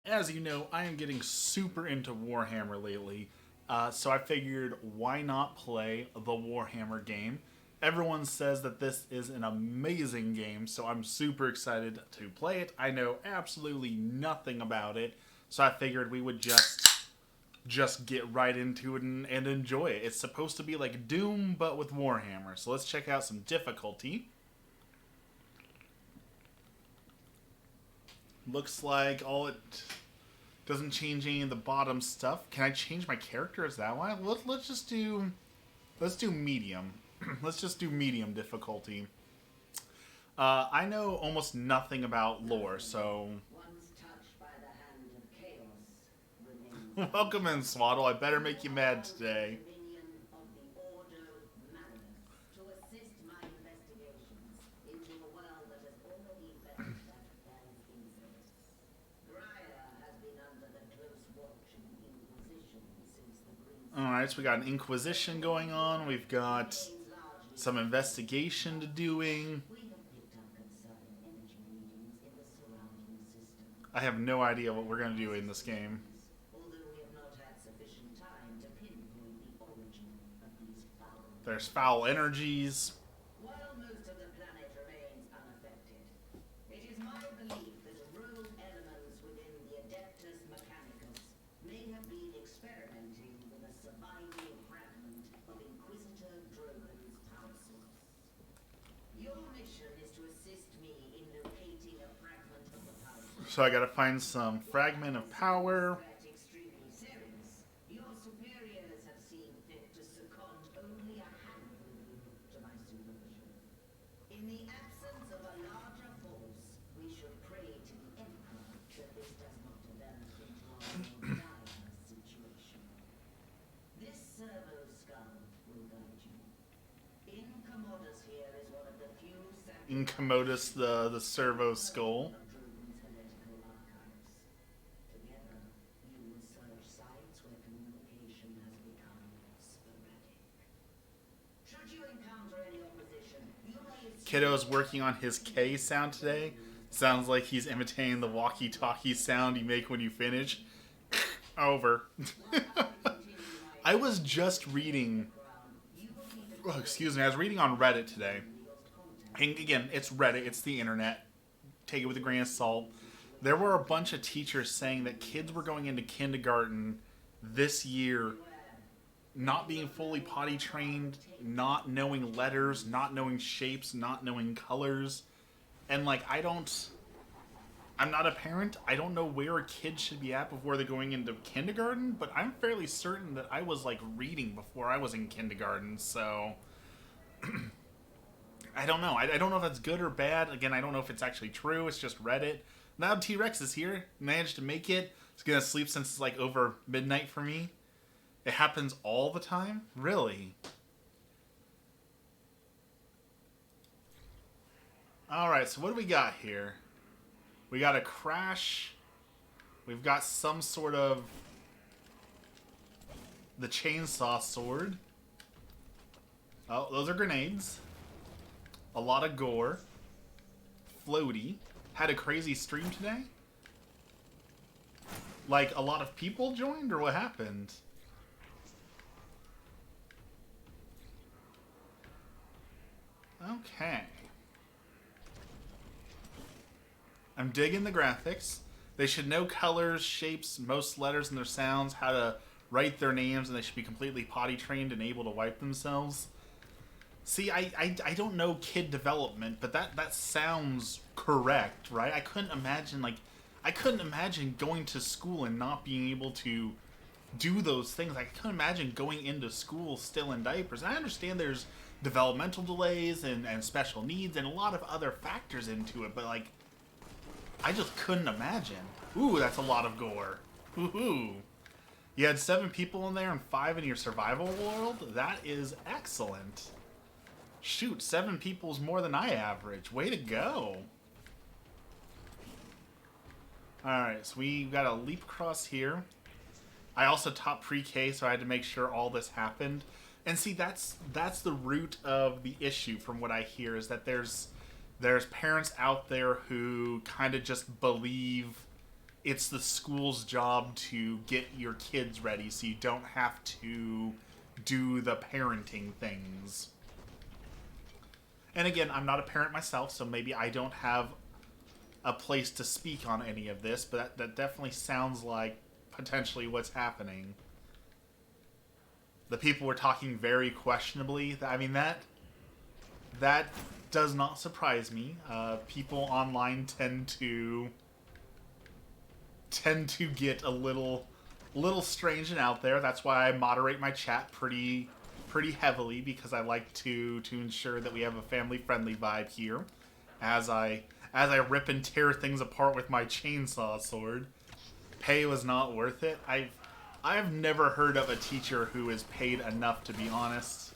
As you know, I am getting super into Warhammer lately, so I figured why not play the Warhammer game? Everyone says that this is an amazing game, so I'm super excited to play it. I know absolutely nothing about it, so I figured we would just get right into it and enjoy it. It's supposed to be like Doom, but with Warhammer. So let's check out some difficulty. Looks like all it doesn't change any of the bottom stuff. Can I change my character? Is that why? Let's do medium. Let's just do medium difficulty. I know almost nothing about lore, so welcome in, Swaddle. I better make you mad today. Alright, so we got an Inquisition going on. We've got some investigation to doing. I have no idea what we're going to do in this game. There's foul energies. While most of the planet remains unaffected, it is my belief that rogue elements within the Adeptus Mechanicus may have been experimenting with a surviving fragment of Inquisitor Drogon's power source. Your mission is to assist me in locating a fragment of the power source. So I gotta find some fragment of power. Incommodus, the servo skull. Kiddo's working on his K sound today. Sounds like he's imitating the walkie-talkie sound you make when you finish. Over. I was just reading... Oh, excuse me. I was reading on Reddit today. And again, it's Reddit. It's the internet. Take it with a grain of salt. There were a bunch of teachers saying that kids were going into kindergarten this year not being fully potty trained, not knowing letters, not knowing shapes, not knowing colors. And, like, I'm not a parent. I don't know where a kid should be at before they're going into kindergarten, but I'm fairly certain that I was, like, reading before I was in kindergarten, so... I don't know. I don't know if that's good or bad. Again, I don't know if it's actually true. It's just Reddit. Now T-Rex is here. Managed to make it. He's going to sleep since it's, like, over midnight for me. It happens all the time? Really? Alright, so what do we got here? We got a crash. We've got some sort of... the chainsaw sword. Oh, those are grenades. A lot of gore. Floaty. Had a crazy stream today? Like, a lot of people joined, or what happened? Okay. I'm digging the graphics. They should know colors, shapes, most letters and their sounds, how to write their names, and they should be completely potty trained and able to wipe themselves. See, I don't know kid development, but that sounds correct, right? I couldn't imagine going to school and not being able to do those things. I couldn't imagine going into school still in diapers. And I understand there's developmental delays and special needs and a lot of other factors into it, but, like, I just couldn't imagine. Ooh, that's a lot of gore. Woohoo. You had 7 people in there and 5 in your survival world? That is excellent. Shoot, 7 people is more than I average. Way to go. Alright, so we got a leap across here. I also taught pre-K, so I had to make sure all this happened. And see, that's the root of the issue from what I hear, is that there's parents out there who kind of just believe it's the school's job to get your kids ready so you don't have to do the parenting things. And again, I'm not a parent myself, so maybe I don't have a place to speak on any of this, but that definitely sounds like potentially what's happening. The people were talking very questionably. I mean, that does not surprise me. People online tend to get a little strange and out there. That's why I moderate my chat pretty heavily, because I like to ensure that we have a family friendly vibe here as I rip and tear things apart with my chainsaw sword. Pay was not worth it. I've never heard of a teacher who is paid enough, to be honest.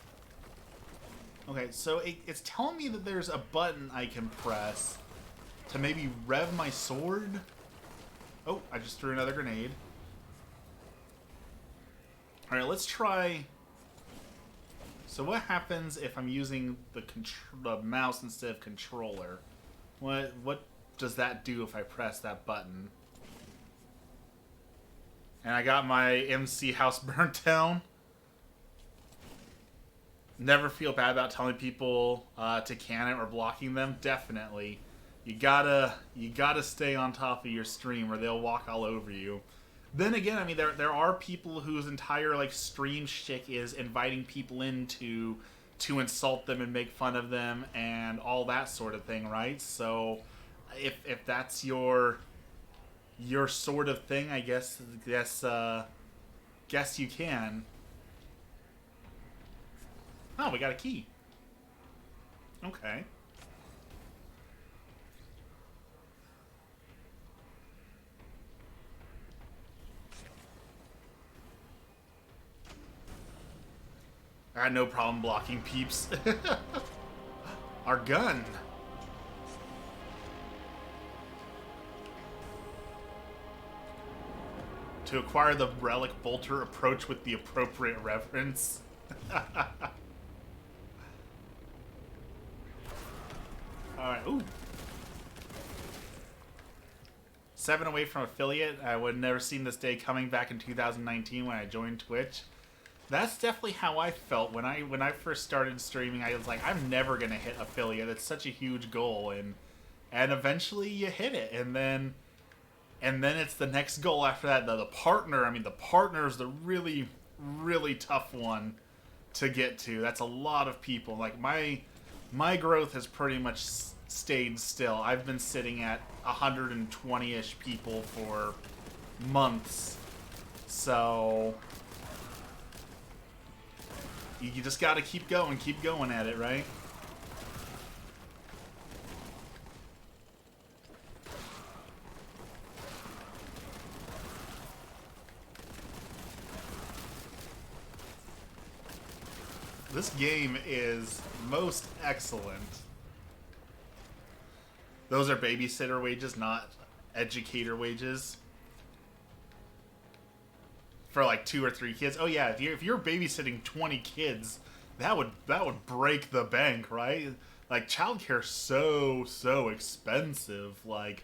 Okay, so it's telling me that there's a button I can press to maybe rev my sword. Oh, I just threw another grenade. Alright, let's try... So what happens if I'm using the mouse instead of controller? What does that do if I press that button? And I got my MC house burnt down. Never feel bad about telling people to can it or blocking them. Definitely. You gotta stay on top of your stream or they'll walk all over you. Then again, I mean, there are people whose entire like stream shtick is inviting people in to insult them and make fun of them and all that sort of thing, right? So if that's your sort of thing, I guess you can. Oh, we got a key. Okay. I had no problem blocking peeps. Our gun. To acquire the relic bolter, approach with the appropriate reverence. Alright, ooh. 7 away from affiliate. I would have never seen this day coming back in 2019 when I joined Twitch. That's definitely how I felt when I first started streaming. I was like, I'm never gonna hit affiliate. It's such a huge goal, and eventually you hit it, and then it's the next goal after that. The partner. I mean, the partner is the really tough one to get to. That's a lot of people. Like my growth has pretty much stayed still. I've been sitting at 120-ish people for months, so. You just gotta keep going at it, right? This game is most excellent. Those are babysitter wages, not educator wages. For like 2 or 3 kids. Oh yeah, if you're babysitting 20 kids, that would break the bank, right? Like childcare's so expensive. Like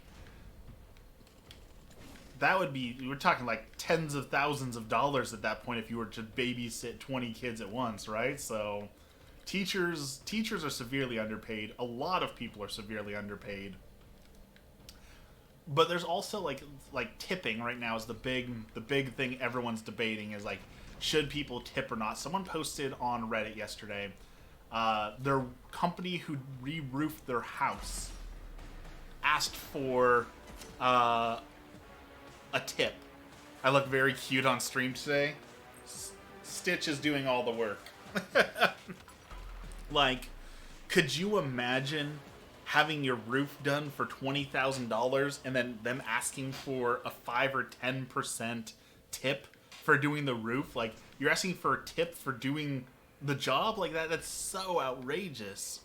that would be, we're talking like tens of thousands of dollars at that point if you were to babysit 20 kids at once, right? So teachers are severely underpaid. A lot of people are severely underpaid. But there's also like tipping right now is the big thing everyone's debating is like, should people tip or not? Someone posted on Reddit yesterday, their company who re-roofed their house asked for a tip. I look very cute on stream today. Stitch is doing all the work. Like, could you imagine having your roof done for $20,000 and then them asking for a 5 or 10% tip for doing the roof? Like, you're asking for a tip for doing the job? Like, that's so outrageous.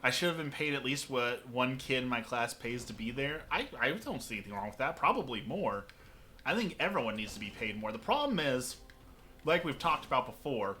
I should have been paid at least what one kid in my class pays to be there. I don't see anything wrong with that. Probably more. I think everyone needs to be paid more. The problem is, like we've talked about before,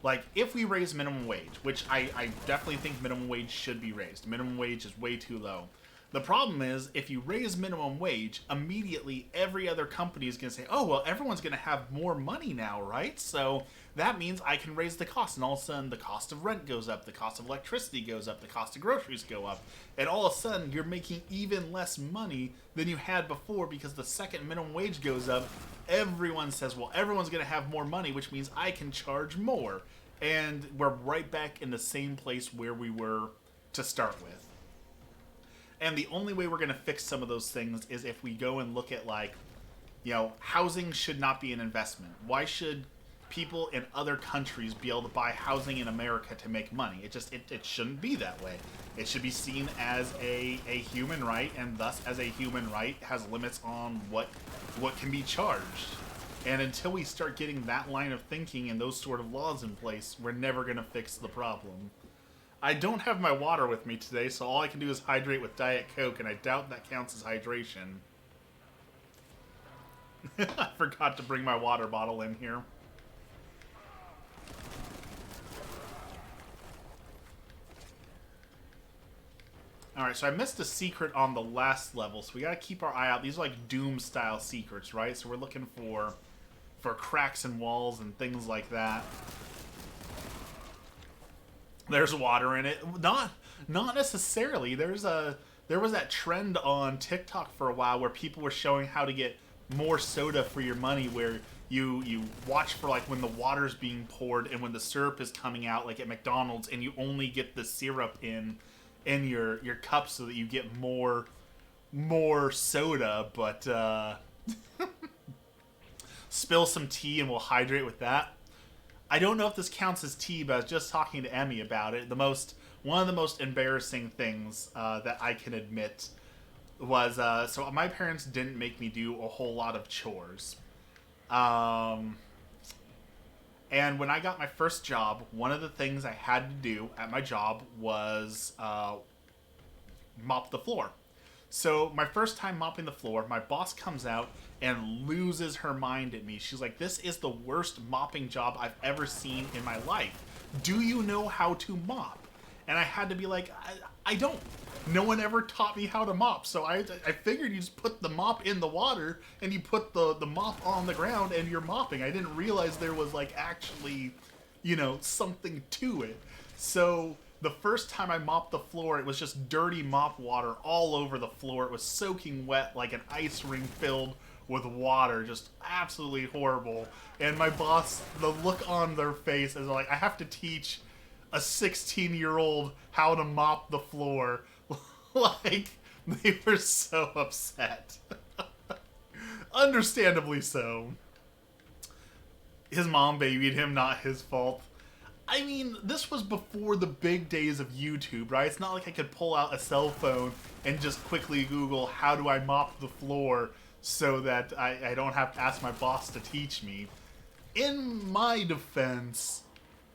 like, if we raise minimum wage, which I definitely think minimum wage should be raised. Minimum wage is way too low. The problem is, if you raise minimum wage, immediately every other company is going to say, oh, well, everyone's going to have more money now, right? So that means I can raise the cost. And all of a sudden, the cost of rent goes up, the cost of electricity goes up, the cost of groceries go up. And all of a sudden, you're making even less money than you had before because the second minimum wage goes up. Everyone says, well, everyone's going to have more money, which means I can charge more. And we're right back in the same place where we were to start with. And the only way we're going to fix some of those things is if we go and look at, like, you know, housing should not be an investment. Why should people in other countries be able to buy housing in America to make money? It shouldn't be that way. It should be seen as a human right, and thus as a human right has limits on what can be charged. And until we start getting that line of thinking and those sort of laws in place, we're never going to fix the problem. I don't have my water with me today, so all I can do is hydrate with Diet Coke, and I doubt that counts as hydration. I forgot to bring my water bottle in here. Alright, so I missed a secret on the last level, so we gotta keep our eye out. These are like Doom-style secrets, right? So we're looking for cracks in walls and things like that. There's water in it. Not necessarily. There was that trend on TikTok for a while where people were showing how to get more soda for your money, where you watch for like when the water's being poured and when the syrup is coming out, like at McDonald's, and you only get the syrup in your cup so that you get more soda, but spill some tea and we'll hydrate with that. I don't know if this counts as tea, but I was just talking to Emmy about it. One of the most embarrassing things that I can admit was, so my parents didn't make me do a whole lot of chores. And when I got my first job, one of the things I had to do at my job was mop the floor. So my first time mopping the floor, my boss comes out and loses her mind at me. She's like, this is the worst mopping job I've ever seen in my life. Do you know how to mop? And I had to be like, I don't. No one ever taught me how to mop. So I figured you just put the mop in the water and you put the mop on the ground and you're mopping. I didn't realize there was like actually, you know, something to it. So the first time I mopped the floor, it was just dirty mop water all over the floor. It was soaking wet like an ice ring filled with water, just absolutely horrible. And my boss, the look on their face is like, I have to teach a 16-year-old how to mop the floor. Like, they were so upset. Understandably so. His mom babied him, not his fault. I mean, this was before the big days of YouTube, right? It's not like I could pull out a cell phone and just quickly Google, how do I mop the floor so that I don't have to ask my boss to teach me. In my defense,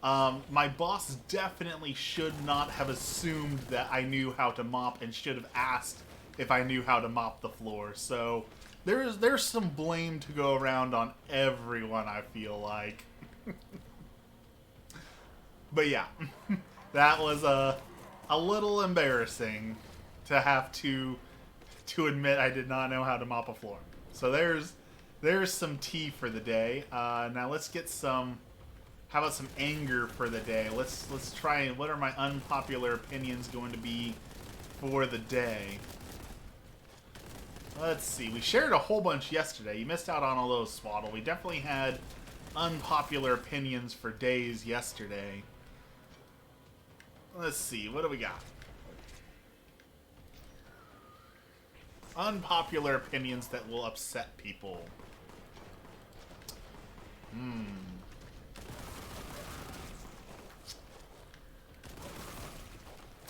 my boss definitely should not have assumed that I knew how to mop and should have asked if I knew how to mop the floor. So there's some blame to go around on everyone, I feel like. But yeah, that was a little embarrassing to have to admit I did not know how to mop a floor. So there's some tea for the day. Now let's get some. How about some anger for the day? Let's try and what are my unpopular opinions going to be for the day? Let's see. We shared a whole bunch yesterday. You missed out on all those, Swaddle. We definitely had unpopular opinions for days yesterday. Let's see. What do we got? Unpopular opinions that will upset people.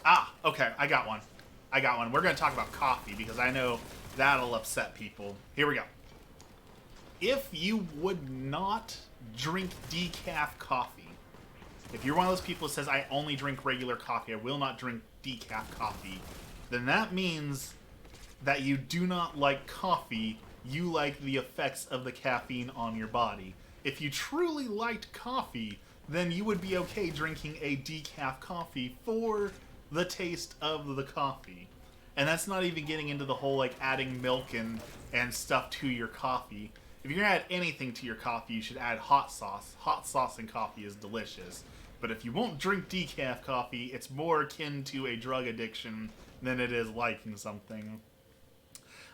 Ah, okay. I got one. We're going to talk about coffee because I know that'll upset people. Here we go. If you would not drink decaf coffee, if you're one of those people that says, I only drink regular coffee, I will not drink decaf coffee, then that means that you do not like coffee, you like the effects of the caffeine on your body. If you truly liked coffee, then you would be okay drinking a decaf coffee for the taste of the coffee. And that's not even getting into the whole like adding milk and stuff to your coffee. If you're gonna add anything to your coffee, you should add hot sauce. Hot sauce in coffee is delicious. But if you won't drink decaf coffee, it's more akin to a drug addiction than it is liking something.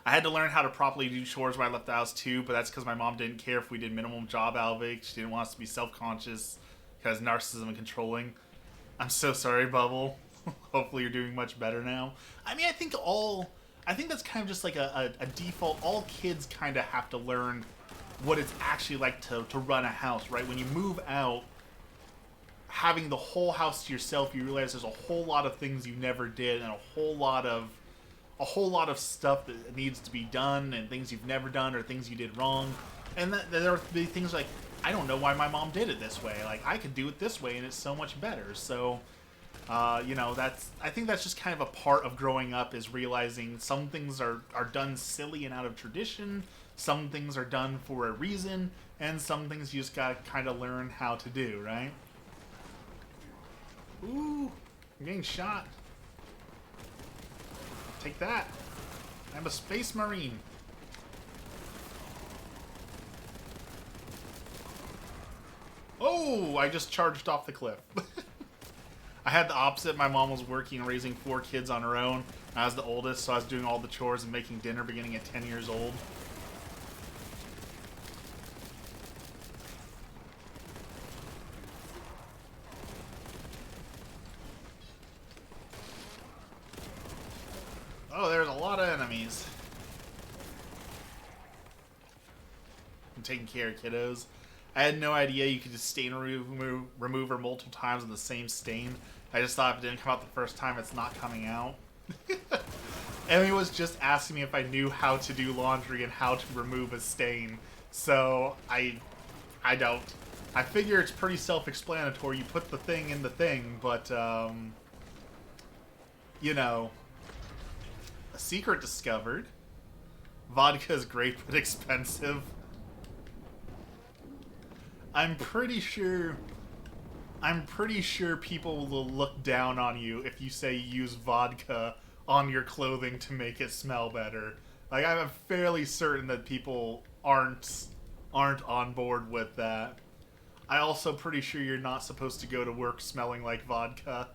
I had to learn how to properly do chores when I left the house too, but that's because my mom didn't care if we did minimum job out of it. She didn't want us to be self-conscious because narcissism and controlling. I'm so sorry, Bubble. Hopefully you're doing much better now. I mean, I think that's kind of just like a default. All kids kind of have to learn what it's actually like to run a house, right? When you move out, having the whole house to yourself, you realize there's a whole lot of things you never did and a whole lot of stuff that needs to be done and things you've never done or things you did wrong. And there would be things like, I don't know why my mom did it this way. Like, I could do it this way and it's so much better. So, I think that's just kind of a part of growing up, is realizing some things are done silly and out of tradition, some things are done for a reason, and some things you just gotta kind of learn how to do, right? Ooh, I'm getting shot. Take that. I'm a space marine. Oh, I just charged off the cliff. I had the opposite. My mom was working and raising 4 kids on her own. I was the oldest, so I was doing all the chores and making dinner beginning at 10 years old. Oh, there's a lot of enemies. I'm taking care of kiddos. I had no idea you could just stain remover multiple times in the same stain. I just thought if it didn't come out the first time, it's not coming out. Emmy was just asking me if I knew how to do laundry and how to remove a stain. So, I don't. I figure it's pretty self-explanatory. You put the thing in the thing, but, you know. A secret discovered. Vodka is great but expensive. I'm pretty sure people will look down on you if you say you use vodka on your clothing to make it smell better. Like, I'm fairly certain that people aren't on board with that. I also pretty sure you're not supposed to go to work smelling like vodka.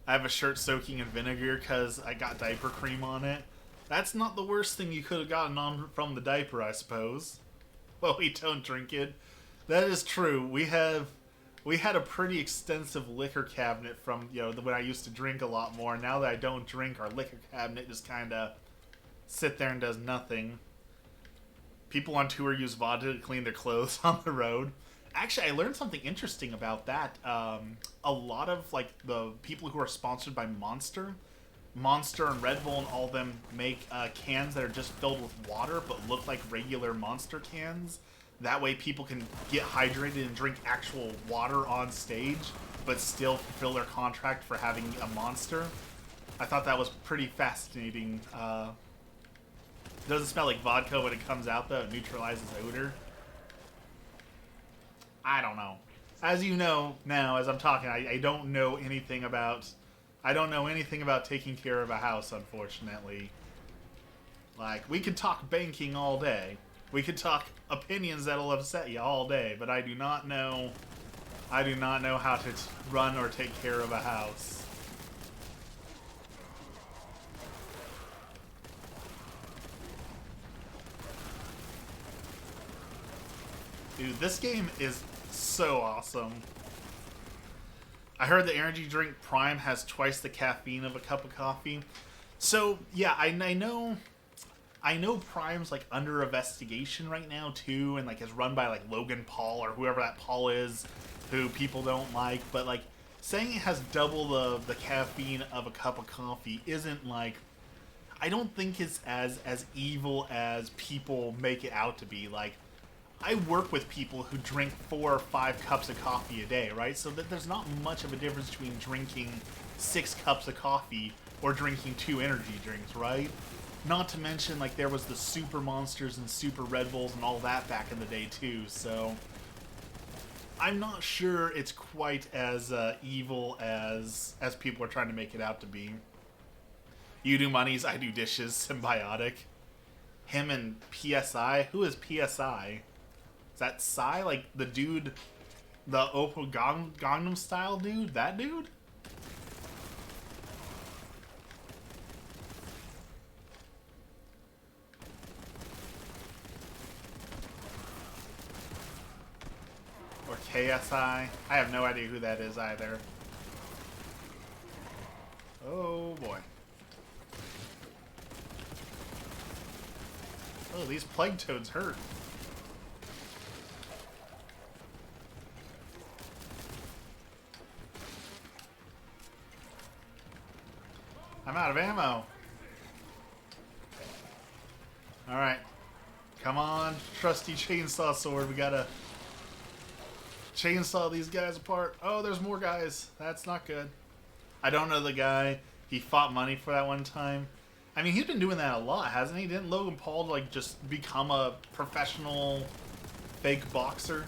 I have a shirt soaking in vinegar because I got diaper cream on it. That's not the worst thing you could have gotten on from the diaper, I suppose. Well, we don't drink it. That is true. We had a pretty extensive liquor cabinet from, when I used to drink a lot more. Now that I don't drink, our liquor cabinet just kind of sit there and does nothing. People on tour use vodka to clean their clothes on the road. Actually, I learned something interesting about that. A lot of like the people who are sponsored by Monster and Red Bull and all of them make cans that are just filled with water but look like regular Monster cans. That way people can get hydrated and drink actual water on stage but still fulfill their contract for having a Monster. I thought that was pretty fascinating. It doesn't smell like vodka when it comes out though. It neutralizes odor. I don't know. As you know now, as I'm talking, I don't know anything about taking care of a house, unfortunately. Like, we could talk banking all day. We could talk opinions that'll upset you all day, but I do not know how to run or take care of a house. Dude, this game is so awesome. I heard the energy drink Prime has twice the caffeine of a cup of coffee. So, yeah, I know Prime's like under investigation right now too, and like is run by like Logan Paul or whoever that Paul is, who people don't like, but like saying it has double the caffeine of a cup of coffee isn't like, I don't think it's as evil as people make it out to be. Like, I work with people who drink 4 or 5 cups of coffee a day, right? So that there's not much of a difference between drinking 6 cups of coffee or drinking 2 energy drinks, right? Not to mention, like, there was the Super Monsters and Super Red Bulls and all that back in the day, too, so I'm not sure it's quite as evil as people are trying to make it out to be. You do monies, I do dishes. Symbiotic. Him and PSI. Who is PSI? Is that Psy? Like the dude, the Oppo Gangnam Style dude? That dude? Or KSI? I have no idea who that is either. Oh boy. Oh, these plague toads hurt. I'm out of ammo. Alright. Come on, trusty chainsaw sword. We gotta chainsaw these guys apart. Oh, there's more guys. That's not good. I don't know the guy. He fought money for that one time. I mean, he's been doing that a lot, hasn't he? Didn't Logan Paul, like, just become a professional fake boxer?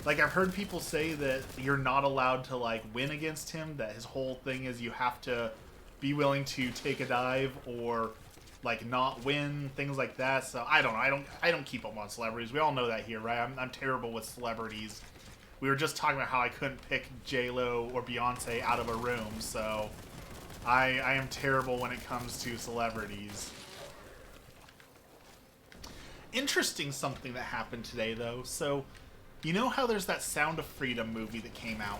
Like, I've heard people say that you're not allowed to, like, win against him. That his whole thing is you have to be willing to take a dive or, like, not win, things like that. So, I don't know. I don't keep up on celebrities. We all know that here, right? I'm terrible with celebrities. We were just talking about how I couldn't pick J-Lo or Beyonce out of a room, so I am terrible when it comes to celebrities. Interesting something that happened today, though. So, you know how there's that Sound of Freedom movie that came out?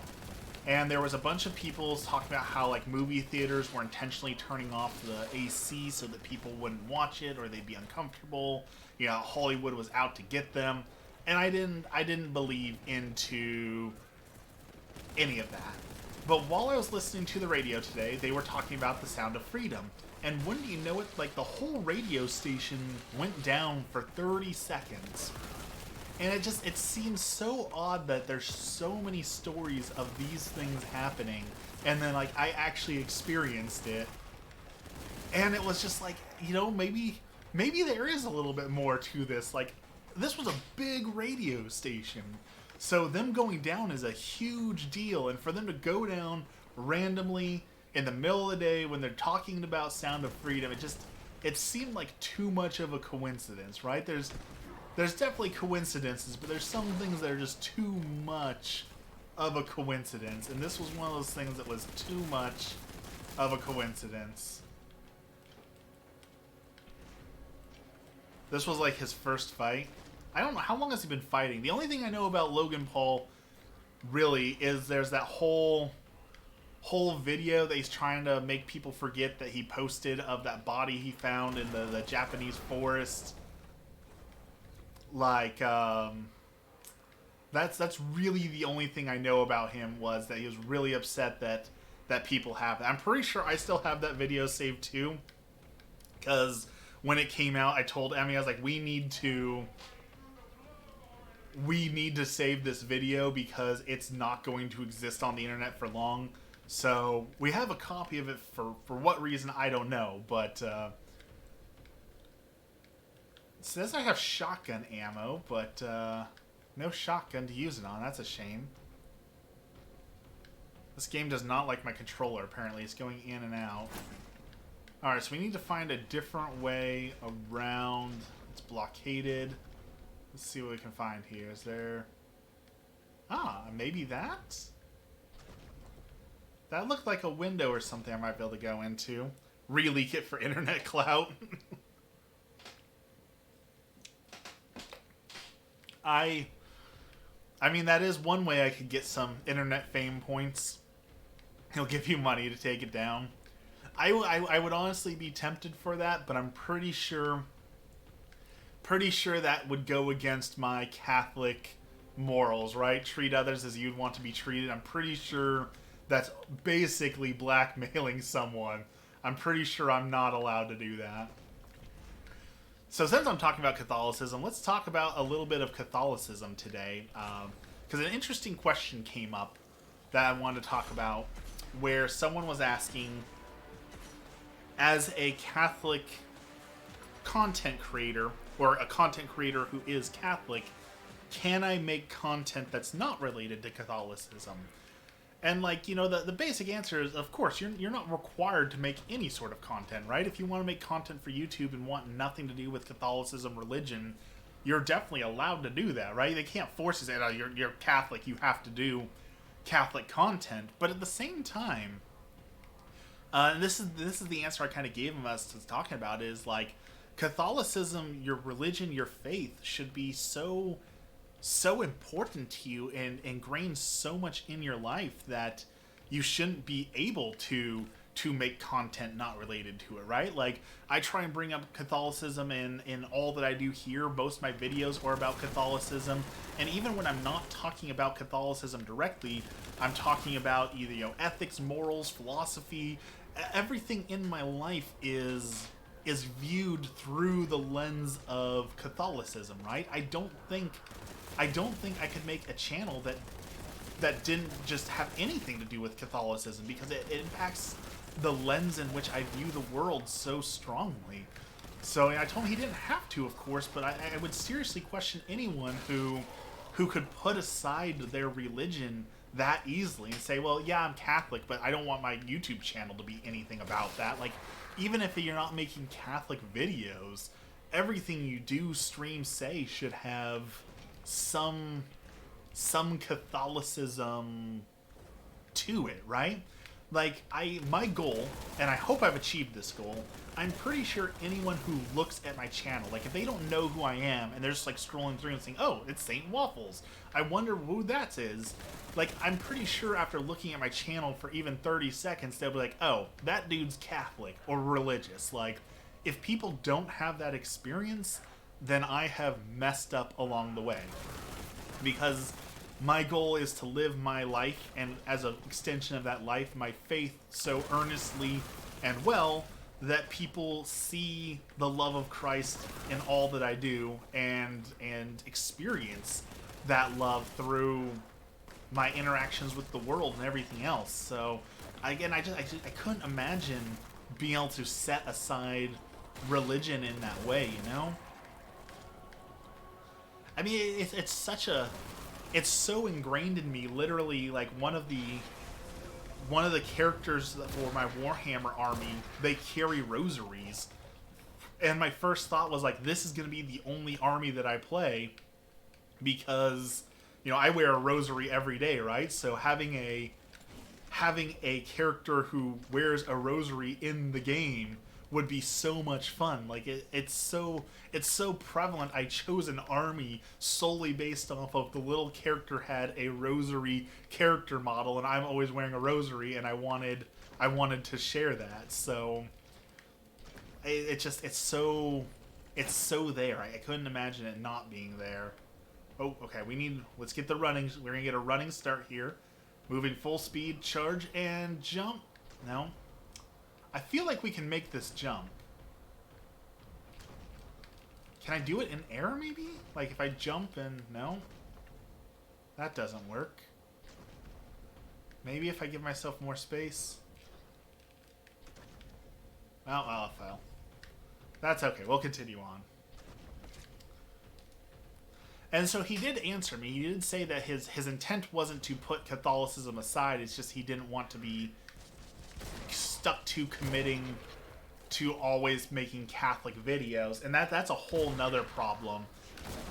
And there was a bunch of people talking about how, like, movie theaters were intentionally turning off the AC so that people wouldn't watch it or they'd be uncomfortable. You know, Hollywood was out to get them. And I didn't believe into any of that. But while I was listening to the radio today, they were talking about the Sound of Freedom. And wouldn't you know it, like, the whole radio station went down for 30 seconds. And it seems so odd that there's so many stories of these things happening. And then, like, I actually experienced it. And it was just like, you know, maybe there is a little bit more to this. Like, this was a big radio station. So them going down is a huge deal. And for them to go down randomly in the middle of the day when they're talking about Sound of Freedom, it seemed like too much of a coincidence, right? There's definitely coincidences, but there's some things that are just too much of a coincidence. And this was one of those things that was too much of a coincidence. This was like his first fight. I don't know, how long has he been fighting? The only thing I know about Logan Paul, really, is there's that whole video that he's trying to make people forget that he posted of that body he found in the Japanese forest. Like, that's really the only thing I know about him, was that he was really upset that people have that. I'm pretty sure I still have that video saved too, because when it came out, I told Emmy, I was like, we need to save this video because it's not going to exist on the internet for long. So we have a copy of it for what reason, I don't know, but it says I have shotgun ammo, but no shotgun to use it on. That's a shame. This game does not like my controller, apparently. It's going in and out. Alright, so we need to find a different way around. It's blockaded. Let's see what we can find here. Is there... Ah, maybe that? That looked like a window or something I might be able to go into. Releak it for internet clout. I mean, that is one way I could get some internet fame points. He'll give you money to take it down. I would honestly be tempted for that, but I'm pretty sure that would go against my Catholic morals, right? Treat others as you'd want to be treated. I'm pretty sure that's basically blackmailing someone. I'm pretty sure I'm not allowed to do that. So since I'm talking about Catholicism, let's talk about a little bit of Catholicism today. Because an interesting question came up that I wanted to talk about, where someone was asking, as a Catholic content creator, or a content creator who is Catholic, can I make content that's not related to Catholicism? And, like, you know, the basic answer is, of course, you're not required to make any sort of content, right? If you want to make content for YouTube and want nothing to do with Catholicism, religion, you're definitely allowed to do that, right? They can't force you to say, oh, you're Catholic, you have to do Catholic content. But at the same time, and this is the answer I kind of gave him as to talking about, is like, Catholicism, your religion, your faith should be so important to you and ingrained so much in your life that you shouldn't be able to make content not related to it, right? Like, I try and bring up Catholicism in all that I do here. Most of my videos are about Catholicism, and even when I'm not talking about Catholicism directly, I'm talking about either, you know, ethics, morals, philosophy. Everything in my life is viewed through the lens of Catholicism, right? I don't think I could make a channel that didn't just have anything to do with Catholicism, because it impacts the lens in which I view the world so strongly. So I told him he didn't have to, of course, but I would seriously question anyone who could put aside their religion that easily and say, well, yeah, I'm Catholic, but I don't want my YouTube channel to be anything about that. Like, even if you're not making Catholic videos, everything you do, stream, say should have some Catholicism to it, right? Like, my goal, and I hope I've achieved this goal, I'm pretty sure anyone who looks at my channel, like, if they don't know who I am and they're just like scrolling through and saying, oh, it's Saint Waffles, I wonder who that is, like, I'm pretty sure after looking at my channel for even 30 seconds, they'll be like, oh, that dude's Catholic or religious. Like, if people don't have that experience, then I have messed up along the way. Because my goal is to live my life, and as an extension of that life, my faith so earnestly and well that people see the love of Christ in all that I do and experience that love through my interactions with the world and everything else. So again, I couldn't imagine being able to set aside religion in that way, you know? I mean, it's so ingrained in me. Literally, like, one of the characters for my Warhammer army, they carry rosaries, and my first thought was like, this is going to be the only army that I play, because, you know, I wear a rosary every day, right? So having a character who wears a rosary in the game would be so much fun. Like, it's so prevalent. I chose an army solely based off of the little character had a rosary character model, and I'm always wearing a rosary, and I wanted to share that. So it's so there. I couldn't imagine it not being there. Oh, okay. Let's get the running. We're gonna get a running start here. Moving full speed, charge, and jump. No. I feel like we can make this jump. Can I do it in air, maybe? Like, if I jump and... No? That doesn't work. Maybe if I give myself more space? Well, I'll fail. That's okay. We'll continue on. And so he did answer me. He did say that his intent wasn't to put Catholicism aside. It's just he didn't want to be stuck to committing to always making Catholic videos. And that's a whole nother problem.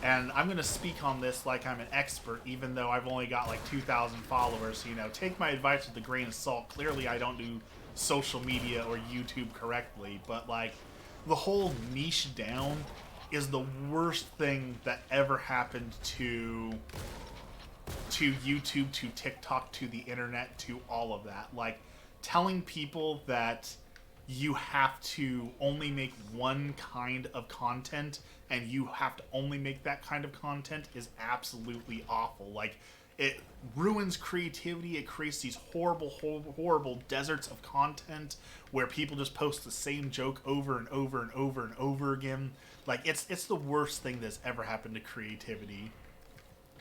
And I'm going to speak on this like I'm an expert, even though I've only got like 2,000 followers. So, you know, take my advice with a grain of salt. Clearly, I don't do social media or YouTube correctly. But, like, the whole niche down is the worst thing that ever happened to YouTube, to TikTok, to the internet, to all of that. Like, telling people that you have to only make one kind of content and you have to only make that kind of content is absolutely awful. Like, it ruins creativity. It creates these horrible deserts of content where people just post the same joke over and over and over and over again. Like, it's the worst thing that's ever happened to creativity.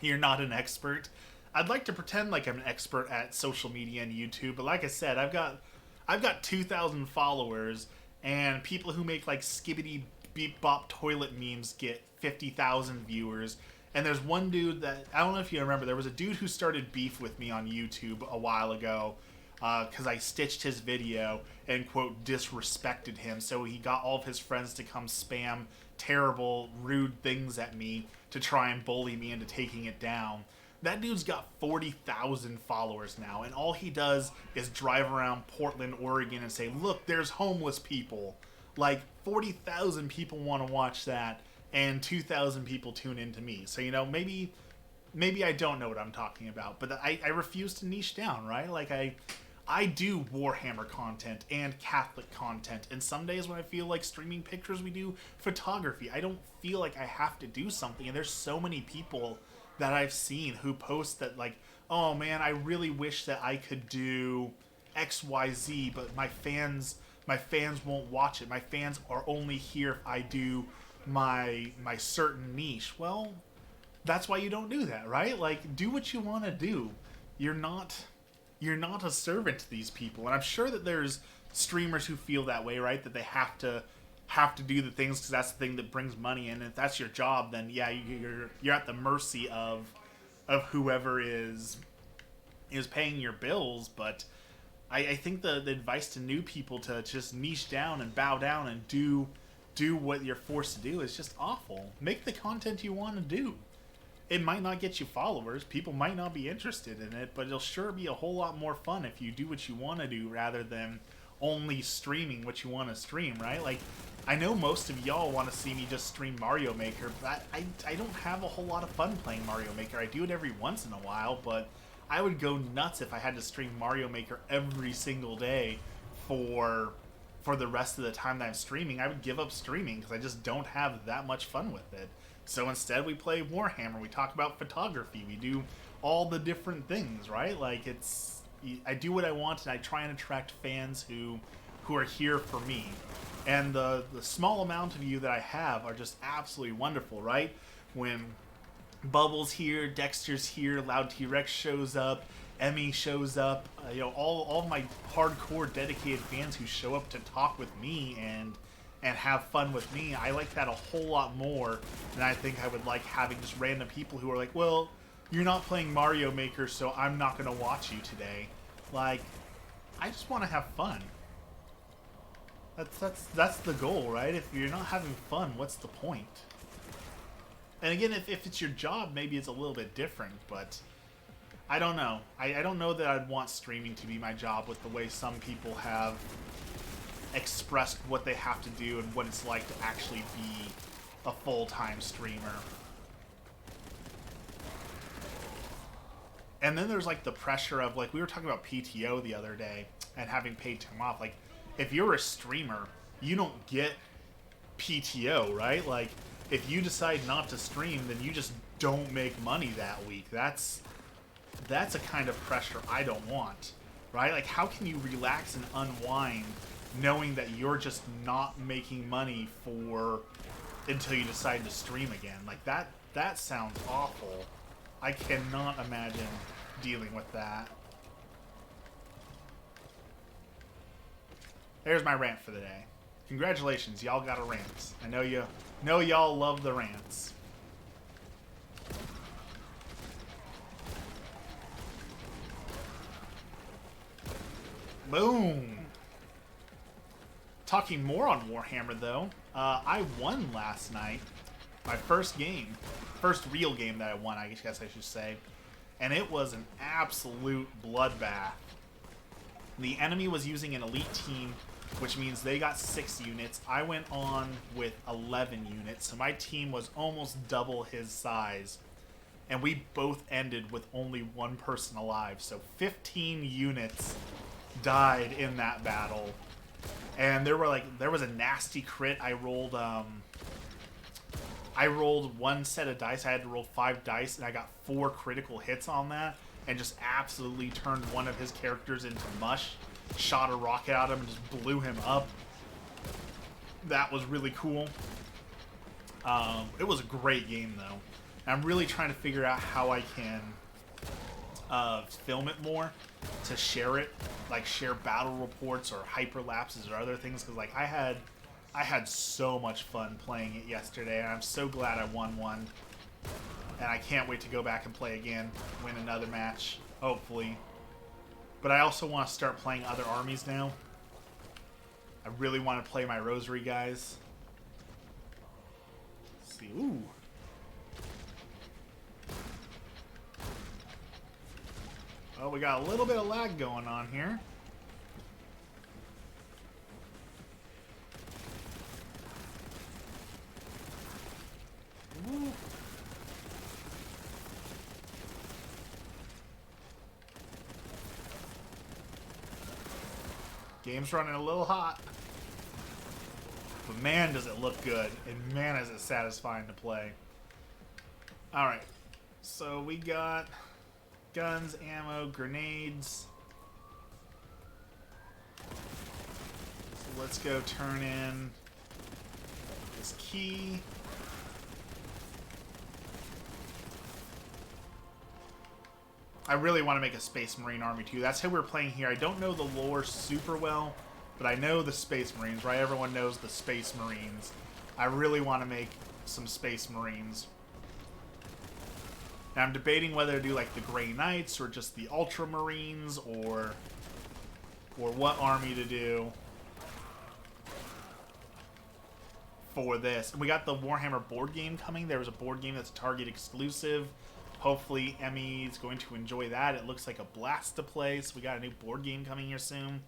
You're not an expert. I'd like to pretend like I'm an expert at social media and YouTube, but like I said, I've got 2,000 followers, and people who make like skibbity beep bop toilet memes get 50,000 viewers, And there's one dude that, I don't know if you remember, there was a dude who started beef with me on YouTube a while ago because I stitched his video and, quote, disrespected him. So he got all of his friends to come spam terrible, rude things at me to try and bully me into taking it down. That dude's got 40,000 followers now, and all he does is drive around Portland, Oregon and say, look, there's homeless people. Like, 40,000 people want to watch that, and 2,000 people tune into me. So, you know, maybe I don't know what I'm talking about, but I refuse to niche down, right? Like, I do Warhammer content and Catholic content, and some days when I feel like streaming pictures, we do photography. I don't feel like I have to do something, and there's so many people that I've seen who post that, like, oh man, I really wish that I could do XYZ, but my fans won't watch it. My fans are only here if I do my certain niche. Well, that's why you don't do that, right? Like, do what you want to do. You're not a servant to these people. And I'm sure that there's streamers who feel that way, right? That they have to do the things because that's the thing that brings money in. And if that's your job, then yeah, you're at the mercy of whoever is paying your bills. But I think the advice to new people to just niche down and bow down and do what you're forced to do is just awful. Make the content you want to do. It might not get you followers. People might not be interested in it, but it'll sure be a whole lot more fun if you do what you want to do rather than only streaming what you want to stream, right? Like, I know most of y'all want to see me just stream Mario Maker, but I don't have a whole lot of fun playing Mario Maker. I do it every once in a while, but I would go nuts if I had to stream Mario Maker every single day for the rest of the time that I'm streaming. I would give up streaming because I just don't have that much fun with it. So instead we play Warhammer, we talk about photography, we do all the different things, right? Like, I do what I want and I try and attract fans who are here for me. And the small amount of you that I have are just absolutely wonderful, right? When Bubbles here, Dexter's here, Loud T-Rex shows up, Emmy shows up, you know, all of my hardcore dedicated fans who show up to talk with me and have fun with me, I like that a whole lot more than I think I would like having just random people who are like, well, you're not playing Mario Maker, so I'm not going to watch you today. Like, I just want to have fun. That's the goal, right? If you're not having fun, what's the point? And again, if it's your job, maybe it's a little bit different, but I don't know. I don't know that I'd want streaming to be my job with the way some people have expressed what they have to do and what it's like to actually be a full-time streamer. And then there's like the pressure of, like, we were talking about PTO the other day and having paid time off. Like, if you're a streamer, you don't get PTO, right? Like, if you decide not to stream, then you just don't make money that week. That's a kind of pressure I don't want, right? Like, how can you relax and unwind knowing that you're just not making money until you decide to stream again? Like, that sounds awful. I cannot imagine dealing with that. There's my rant for the day. Congratulations, y'all got a rant. I know y'all love the rants. Boom. Talking more on Warhammer, though, I won last night. My first game. First real game that I won, I guess I should say. And it was an absolute bloodbath. The enemy was using an elite team, which means they got 6 units. I went on with 11 units, so my team was almost double his size. And we both ended with only 1 person alive, so 15 units died in that battle. And there was a nasty crit. I rolled 1 set of dice. I had to roll 5 dice, and I got 4 critical hits on that, and just absolutely turned one of his characters into mush. Shot a rocket at him and just blew him up. That was really cool. It was a great game, though. I'm really trying to figure out how I can film it more to share it, like share battle reports or hyperlapses or other things, because like I had so much fun playing it yesterday, and I'm so glad I won one. And I can't wait to go back and play again, win another match, hopefully. But I also want to start playing other armies now. I really want to play my Rosary guys. Let's see, ooh. Well, we got a little bit of lag going on here. Ooh. Game's running a little hot. But man, does it look good. And man, is it satisfying to play. Alright. So we got guns, ammo, grenades. So let's go turn in this key. I really want to make a Space Marine army too. That's how we're playing here. I don't know the lore super well, but I know the Space Marines, right? Everyone knows the Space Marines. I really want to make some Space Marines. Now I'm debating whether to do like the Grey Knights or just the Ultramarines or what army to do for this. And we got the Warhammer board game coming. There was a board game that's Target exclusive. Hopefully Emmy is going to enjoy that. It looks like a blast to play. So we got a new board game coming here soon.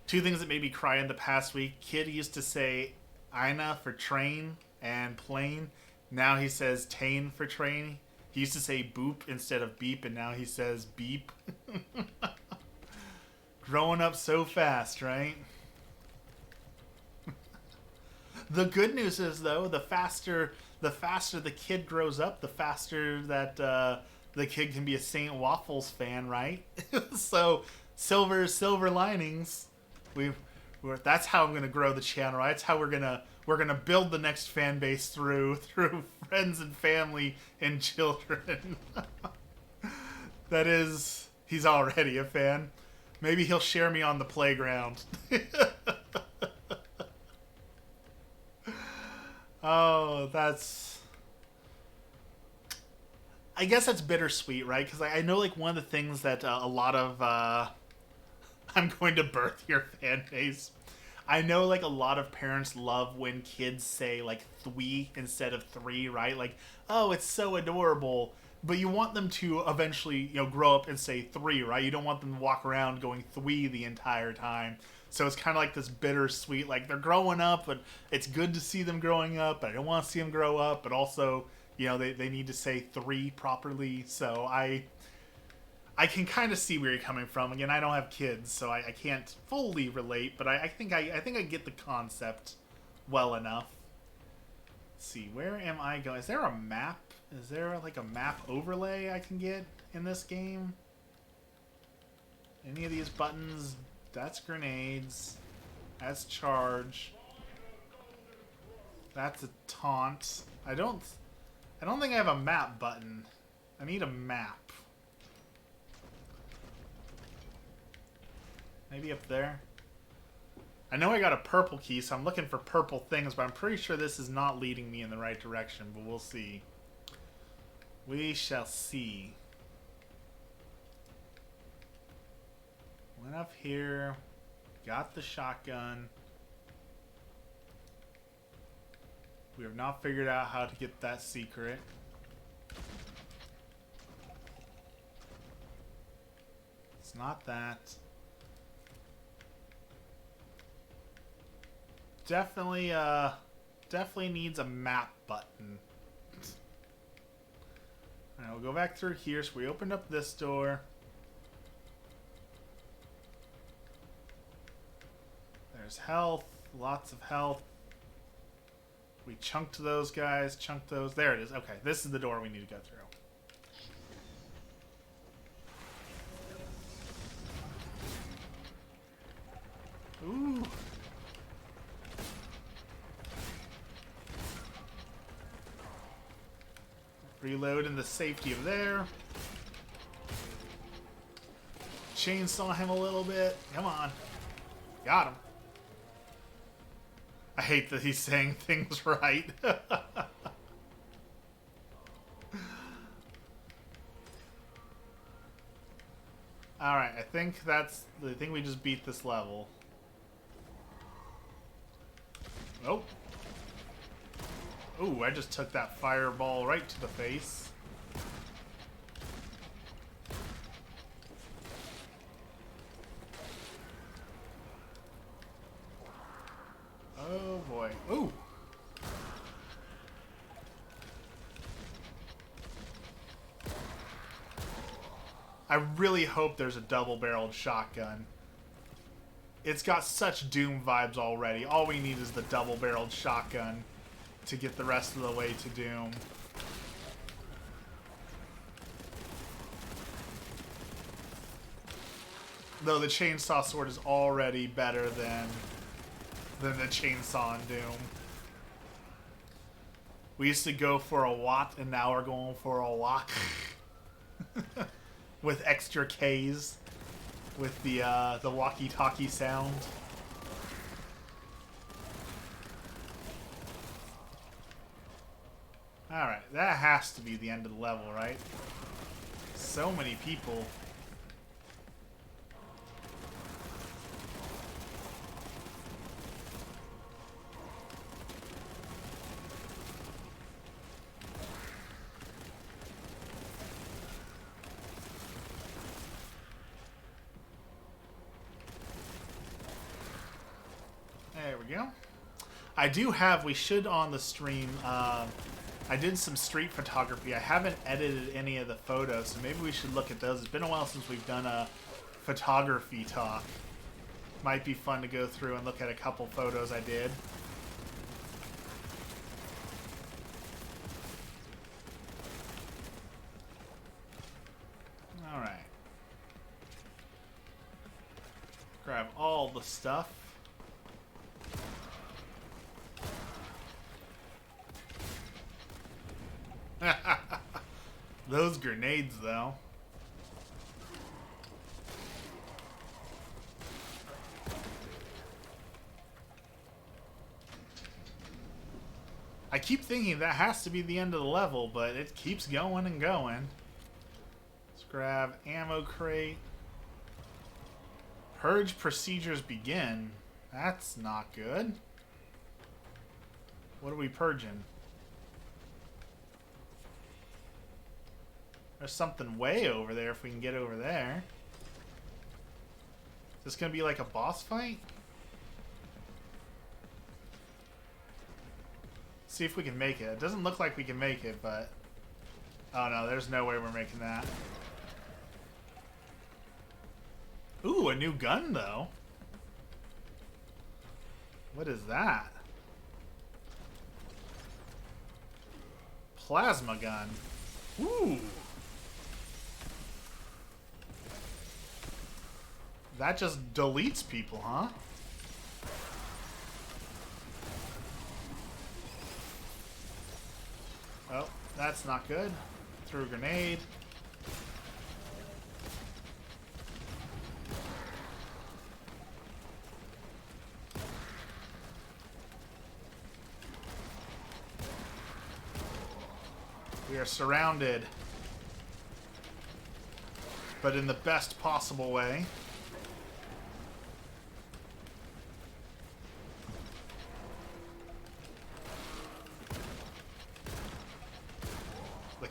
Two things that made me cry in the past week. Kid used to say Ina for train and plane. Now he says Tane for train. He used to say boop instead of beep, and now he says beep. Growing up so fast, right? The good news is, though, the faster the kid grows up, the faster that the kid can be a St. Waffles fan, right? So silver linings. That's how I'm gonna grow the channel. Right? That's how we're gonna build the next fan base through friends and family and children. That is, he's already a fan. Maybe he'll share me on the playground. Oh, I guess that's bittersweet, right? Because I know, like, one of the things that a lot of, I'm going to birth your fan base. I know, like, a lot of parents love when kids say, like, thwee instead of three, right? Like, oh, it's so adorable. But you want them to eventually, grow up and say three, right? You don't want them to walk around going thwee the entire time. So it's kind of like this bittersweet, like, they're growing up, but it's good to see them growing up, but I don't want to see them grow up, but also, they need to say three properly. So I can kind of see where you're coming from. Again, I don't have kids, so I can't fully relate, but I think I get the concept well enough. Let's see, where am I going? Is there a map? Is there like a map overlay I can get in this game? Any of these buttons? That's grenades. That's charge. That's a taunt. I don't think I have a map button. I need a map. Maybe up there. I know I got a purple key, so I'm looking for purple things, but I'm pretty sure this is not leading me in the right direction, but we'll see. We shall see. Went up here. Got the shotgun. We have not figured out how to get that secret. It's not that. Definitely needs a map button. Alright, we'll go back through here. So we opened up this door. There's health. Lots of health. We chunked those guys. Chunked those. There it is. Okay, this is the door we need to go through. Ooh. Reload in the safety of there. Chainsaw him a little bit. Come on. Got him. I hate that he's saying things right. think we just beat this level. Oh. Ooh, I just took that fireball right to the face. Oh boy. Ooh. I really hope there's a double-barreled shotgun. It's got such Doom vibes already. All we need is the double-barreled shotgun to get the rest of the way to Doom. Though the chainsaw sword is already better than the chainsaw in Doom. We used to go for a watt, and now we're going for a whack. With extra Ks. With the walkie-talkie sound. Alright, that has to be the end of the level, right? So many people. There we go. I do have, we should on the stream, I did some street photography. I haven't edited any of the photos, so maybe we should look at those. It's been a while since we've done a photography talk. Might be fun to go through and look at a couple photos I did. Alright. Grab all the stuff. Those grenades, though. I keep thinking that has to be the end of the level, but it keeps going and going. Let's grab ammo crate. Purge procedures begin. That's not good. What are we purging? There's something way over there if we can get over there. Is this going to be like a boss fight? See if we can make it. It doesn't look like we can make it, but... Oh no, there's no way we're making that. Ooh, a new gun though. What is that? Plasma gun. Ooh. That just deletes people, huh? Oh, that's not good. Threw a grenade. We are surrounded. But in the best possible way.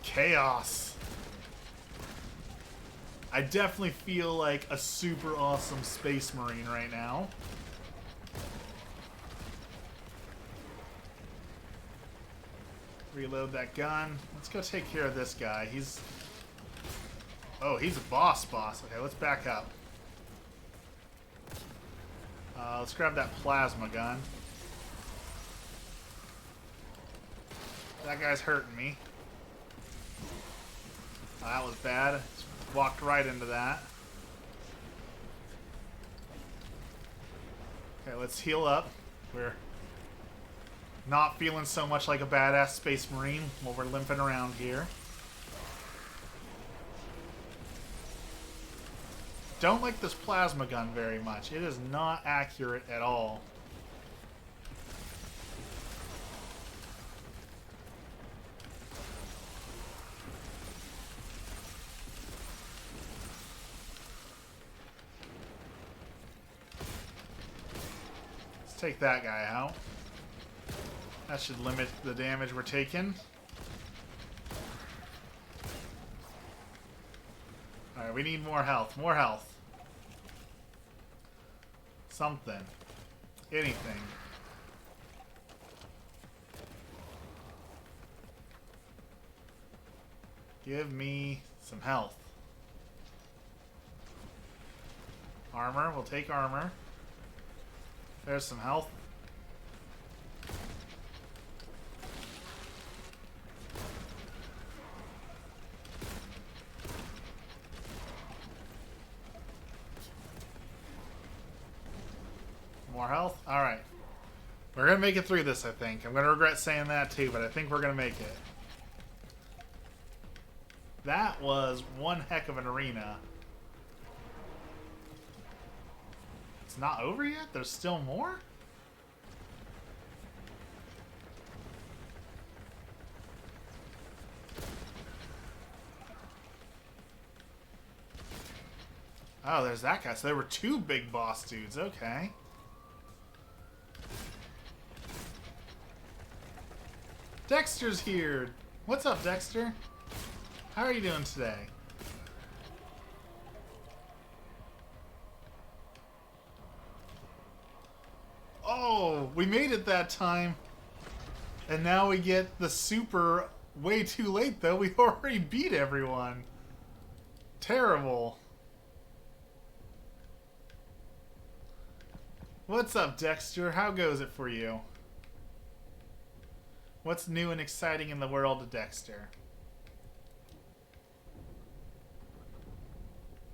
Chaos. I definitely feel like a super awesome space marine right now. Reload that gun. Let's go take care of this guy. He's... Oh, he's a boss. Okay, let's back up. Let's grab that plasma gun. That guy's hurting me. Oh, that was bad. Just walked right into that. Okay, let's heal up. We're not feeling so much like a badass space marine while we're limping around here. Don't like this plasma gun very much. It is not accurate at all. take that guy out. That should limit the damage we're taking. Alright, we need more health. More health. Something. Anything. Give me some health. Armor. We'll take armor. There's some health. More health? Alright. We're going to make it through this, I think. I'm going to regret saying that too, but I think we're going to make it. That was one heck of an arena. It's not over yet? There's still more? Oh, there's that guy. So there were two big boss dudes. Okay. Dexter's here. What's up, Dexter? How are you doing today? Oh, we made it that time. And now we get the super way too late, though. We already beat everyone. Terrible. What's up, Dexter? How goes it for you? What's new and exciting in the world of Dexter?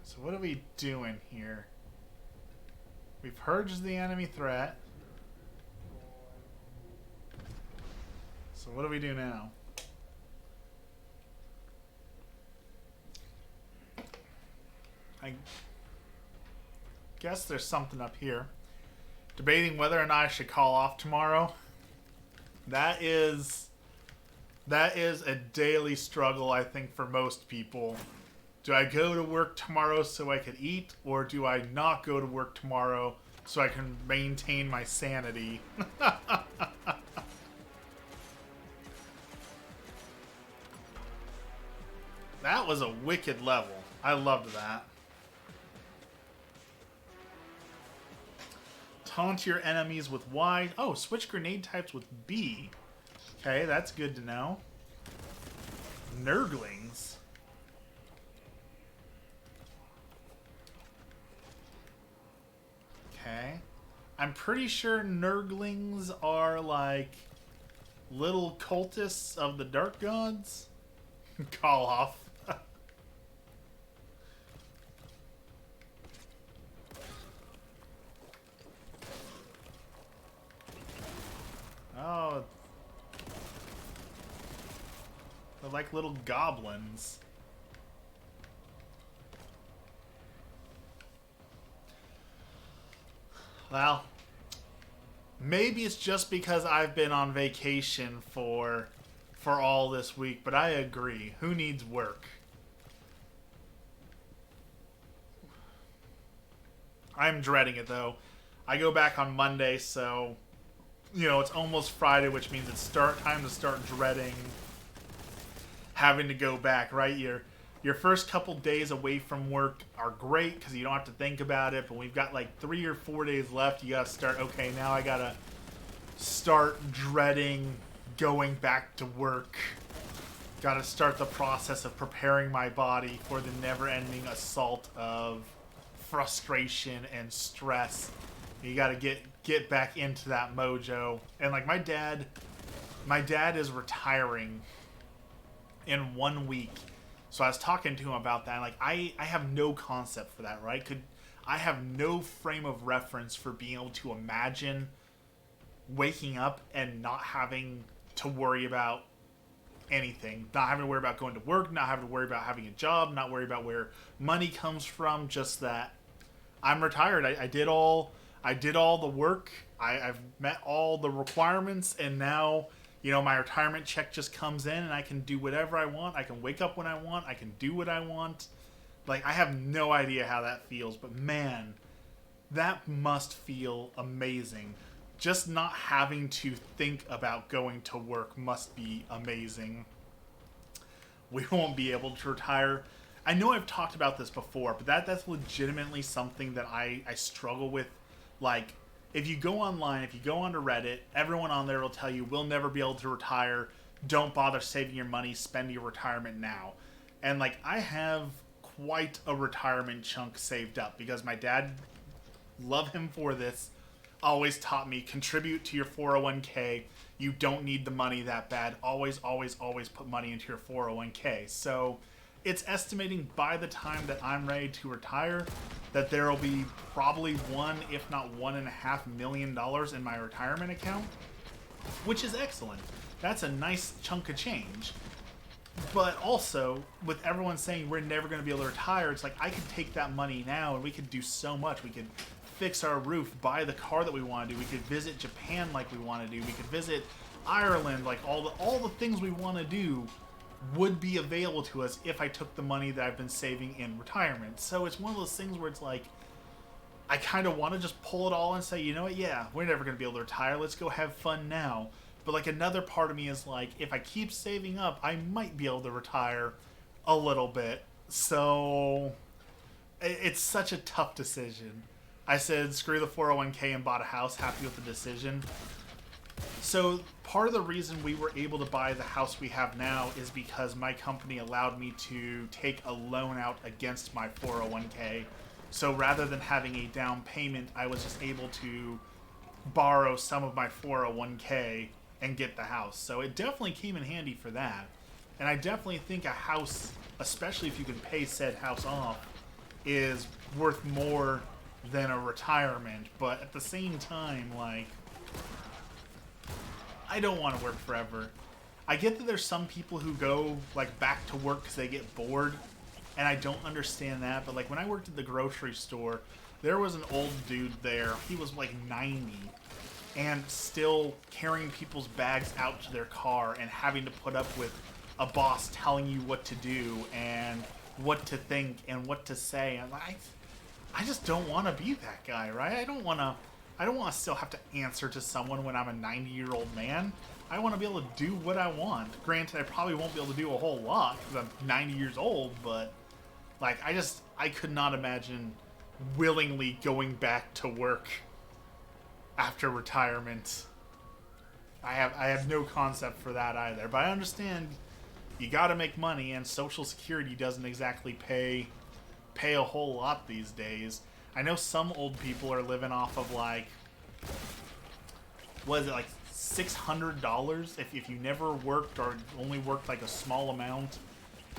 So what are we doing here? We've purged the enemy threat. So what do we do now? I guess there's something up here. Debating whether or not I should call off tomorrow. That is a daily struggle, I think, for most people. Do I go to work tomorrow so I can eat, or do I not go to work tomorrow so I can maintain my sanity? That was a wicked level. I loved that. Taunt your enemies with Y. Oh, switch grenade types with B. Okay, that's good to know. Nurglings. Okay. I'm pretty sure Nurglings are like little cultists of the Dark Gods. Call off. Oh. They're like little goblins. Well, maybe it's just because I've been on vacation for all this week, but I agree. Who needs work? I'm dreading it, though. I go back on Monday, so, you know, it's almost Friday, which means it's time to start dreading having to go back, right? Your first couple days away from work are great because you don't have to think about it, but we've got like 3 or 4 days left. You gotta start, okay, now I gotta start dreading going back to work. Gotta start the process of preparing my body for the never-ending assault of frustration and stress. You gotta get back into that mojo. And like my dad is retiring in 1 week. So I was talking to him about that. And like I have no concept for that, right? I have no frame of reference for being able to imagine waking up and not having to worry about anything. Not having to worry about going to work, not having to worry about having a job, not worry about where money comes from, just that I'm retired. I did all the work. I've met all the requirements, and now, you know, my retirement check just comes in and I can do whatever I want. I can wake up when I want. I can do what I want. Like, I have no idea how that feels, but man, that must feel amazing. just not having to think about going to work must be amazing. We won't be able to retire. I know I've talked about this before, but that's legitimately something that I struggle with. Like, if you go online, if you go onto Reddit, everyone on there will tell you, we'll never be able to retire. Don't bother saving your money. Spend your retirement now. And, like, I have quite a retirement chunk saved up because my dad, love him for this, always taught me, contribute to your 401k. You don't need the money that bad. Always, always, always put money into your 401k. So it's estimating by the time that I'm ready to retire that there will be probably $1, if not $1.5 million in my retirement account, which is excellent. That's a nice chunk of change. But also, with everyone saying we're never going to be able to retire, it's like I could take that money now and we could do so much. We could fix our roof, buy the car that we want to do. We could visit Japan like we want to do. We could visit Ireland. Like all the things we want to do would be available to us if I took the money that I've been saving in retirement. So it's one of those things where it's like I kind of want to just pull it all and say, you know what, yeah, we're never going to be able to retire. Let's go have fun now. But like another part of me is like, if I keep saving up, I might be able to retire a little bit. So it's such a tough decision. I said, screw the 401k and bought a house, happy with the decision. So part of the reason we were able to buy the house we have now is because my company allowed me to take a loan out against my 401k. So rather than having a down payment, I was just able to borrow some of my 401k and get the house. So it definitely came in handy for that. And I definitely think a house, especially if you can pay said house off, is worth more than a retirement. But at the same time, like, I don't want to work forever. I get that there's some people who go like back to work because they get bored, and I don't understand that. But like when I worked at the grocery store, there was an old dude there. He was like 90 and still carrying people's bags out to their car and having to put up with a boss telling you what to do and what to think and what to say. And I just don't want to be that guy, right? I don't want to still have to answer to someone when I'm a 90-year-old man. I want to be able to do what I want. Granted, I probably won't be able to do a whole lot because I'm 90 years old, but like I could not imagine willingly going back to work after retirement. I have no concept for that either. But I understand you got to make money, and Social Security doesn't exactly pay a whole lot these days. I know some old people are living off of like, what is it, like $600? If you never worked or only worked like a small amount,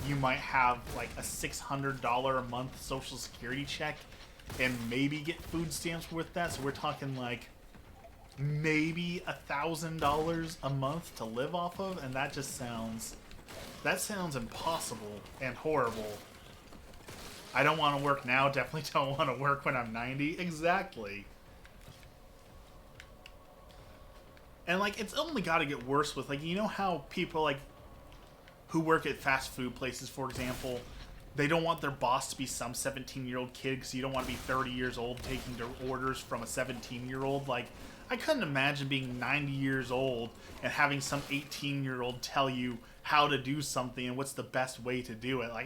you might have like a $600 a month Social Security check and maybe get food stamps with that. So we're talking like maybe $1,000 a month to live off of, and that sounds impossible and horrible. I don't want to work now, definitely don't want to work when I'm 90. Exactly. And like it's only got to get worse with like, you know how people like who work at fast food places, for example, they don't want their boss to be some 17-year-old kid because you don't want to be 30 years old taking their orders from a 17-year-old. Like, I couldn't imagine being 90 years old and having some 18-year-old tell you how to do something and what's the best way to do it. Like,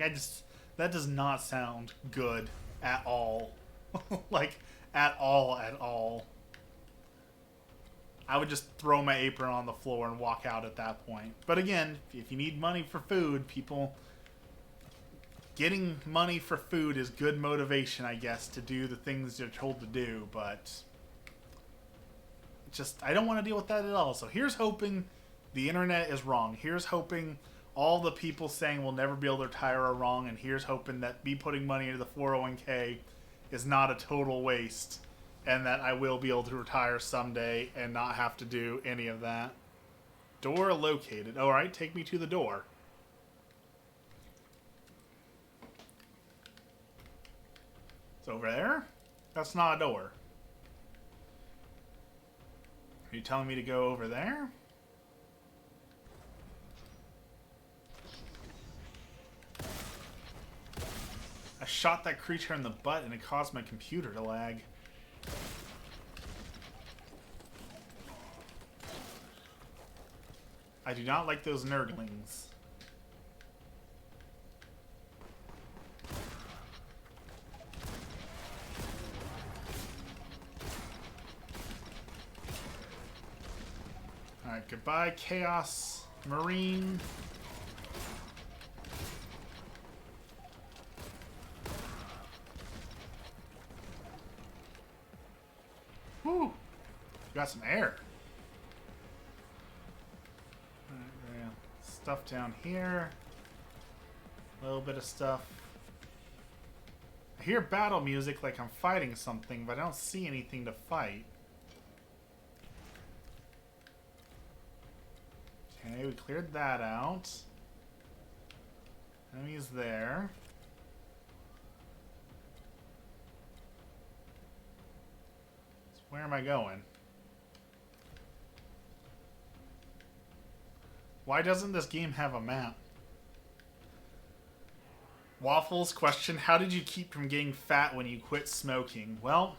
that does not sound good at all. Like, at all. I would just throw my apron on the floor and walk out at that point. But again, if you need money for food, getting money for food is good motivation, I guess, to do the things you're told to do, but I don't want to deal with that at all. So here's hoping the internet is wrong. Here's hoping all the people saying we'll never be able to retire are wrong, and here's hoping that me putting money into the 401k is not a total waste, and that I will be able to retire someday and not have to do any of that. Door located. All right, take me to the door. It's over there? That's not a door. Are you telling me to go over there? I shot that creature in the butt and it caused my computer to lag. I do not like those nerdlings. Alright, goodbye, Chaos Marine. Whew. Got some air. Alright, yeah. Stuff down here. A little bit of stuff. I hear battle music like I'm fighting something, but I don't see anything to fight. Okay, we cleared that out. Enemies there. So where am I going? Why doesn't this game have a map? Waffles question, how did you keep from getting fat when you quit smoking? Well,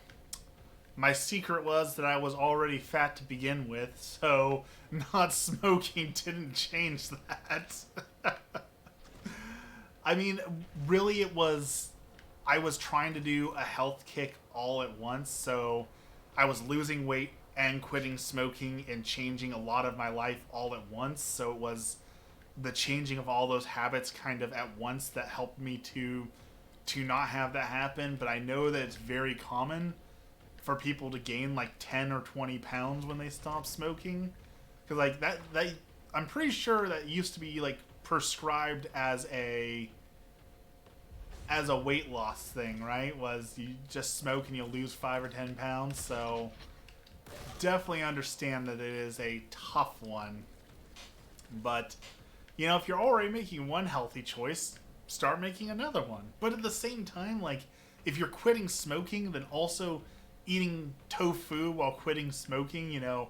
my secret was that I was already fat to begin with, so not smoking didn't change that. I mean, really it was... I was trying to do a health kick all at once, so I was losing weight and quitting smoking and changing a lot of my life all at once, so it was the changing of all those habits kind of at once that helped me to not have that happen. But I know that it's very common for people to gain like 10 or 20 pounds when they stop smoking, because like that I'm pretty sure that used to be like prescribed as a weight loss thing, right? Was you just smoke and you'll lose 5 or 10 pounds. So definitely understand that it is a tough one, but you know, if you're already making one healthy choice, start making another one. But at the same time, like, if you're quitting smoking, then also eating tofu while quitting smoking, you know,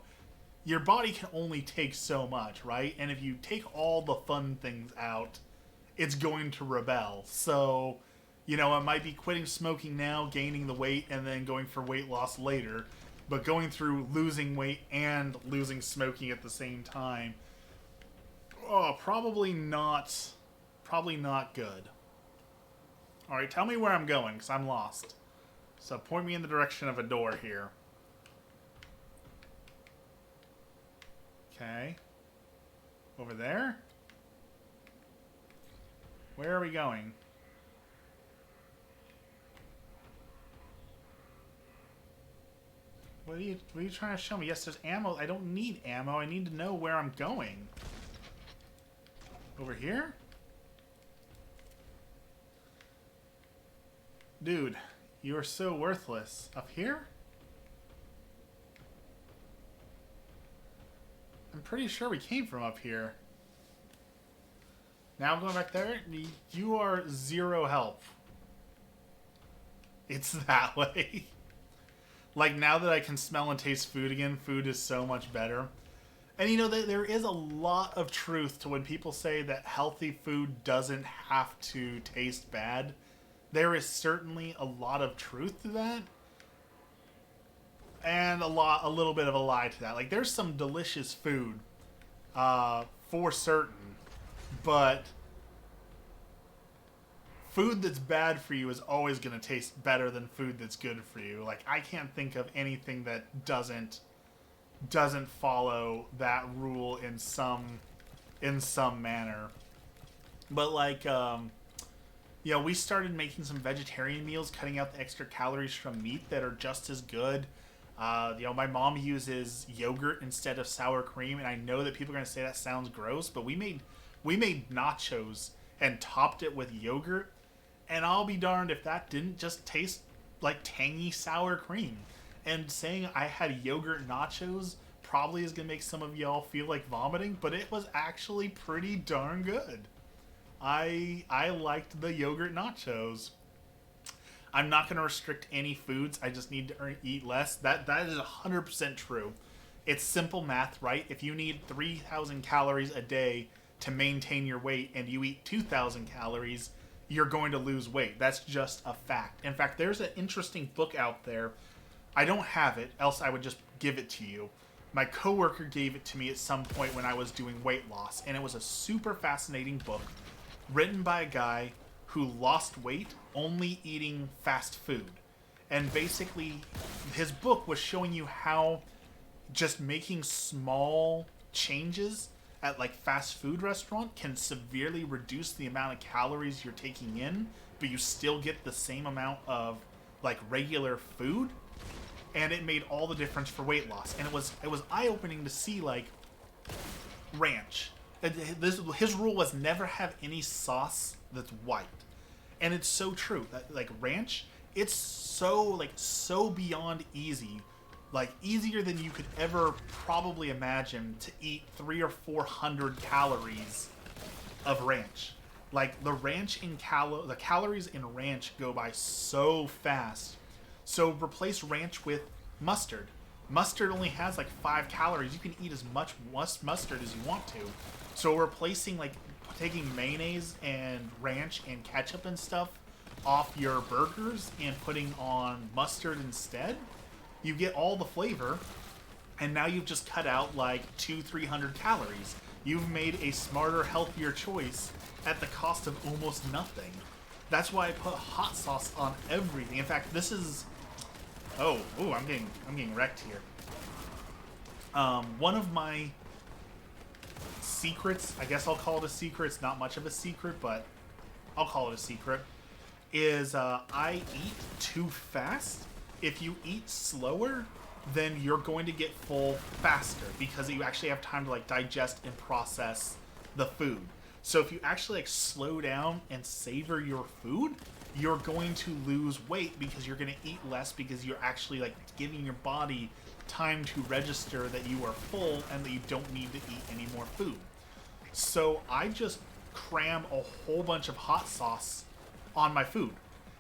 your body can only take so much, right? And if you take all the fun things out, it's going to rebel. So, you know, it might be quitting smoking now, gaining the weight, and then going for weight loss later. But going through losing weight and losing smoking at the same time, oh, probably not good. Alright, tell me where I'm going, because I'm lost. So point me in the direction of a door here. Okay. Over there? Where are we going? What are you trying to show me? Yes, there's ammo. I don't need ammo. I need to know where I'm going. Over here? Dude, you are so worthless. Up here? I'm pretty sure we came from up here. Now I'm going back there? You are zero help. It's that way. Like, now that I can smell and taste food again, food is so much better. And you know, there is a lot of truth to when people say that healthy food doesn't have to taste bad. There is certainly a lot of truth to that. And a little bit of a lie to that. Like, there's some delicious food, for certain. But food that's bad for you is always going to taste better than food that's good for you. Like, I can't think of anything that doesn't follow that rule in some manner. But like, you know, we started making some vegetarian meals, cutting out the extra calories from meat that are just as good. You know, my mom uses yogurt instead of sour cream, and I know that people are gonna say that sounds gross, but we made nachos and topped it with yogurt, and I'll be darned if that didn't just taste like tangy sour cream. And saying I had yogurt nachos probably is going to make some of y'all feel like vomiting, but it was actually pretty darn good. I liked the yogurt nachos. I'm not going to restrict any foods. I just need to eat less. That is 100% true. It's simple math, right? If you need 3,000 calories a day to maintain your weight and you eat 2,000 calories, you're going to lose weight. That's just a fact. In fact, there's an interesting book out there. I don't have it, else I would just give it to you. My coworker gave it to me at some point when I was doing weight loss, and it was a super fascinating book written by a guy who lost weight only eating fast food. And basically, his book was showing you how just making small changes at like fast food restaurant can severely reduce the amount of calories you're taking in, but you still get the same amount of like regular food. And it made all the difference for weight loss. And it was eye-opening to see, like, ranch. His rule was never have any sauce that's white. And it's so true. Like, ranch, it's so beyond easy. Like, easier than you could ever probably imagine to eat 300 or 400 calories of ranch. Like, the calories in ranch go by so fast. So replace ranch with mustard. Mustard only has like 5 calories. You can eat as much mustard as you want to. So replacing, like, taking mayonnaise and ranch and ketchup and stuff off your burgers and putting on mustard instead, you get all the flavor, and now you've just cut out like 200-300 calories. You've made a smarter, healthier choice at the cost of almost nothing. That's why I put hot sauce on everything. In fact, this is... I'm getting wrecked here. One of my secrets, I guess I'll call it a secret. It's not much of a secret, but I'll call it a secret, is I eat too fast. If you eat slower, then you're going to get full faster because you actually have time to like digest and process the food. So if you actually like slow down and savor your food, you're going to lose weight because you're going to eat less because you're actually like giving your body time to register that you are full and that you don't need to eat any more food. So I just cram a whole bunch of hot sauce on my food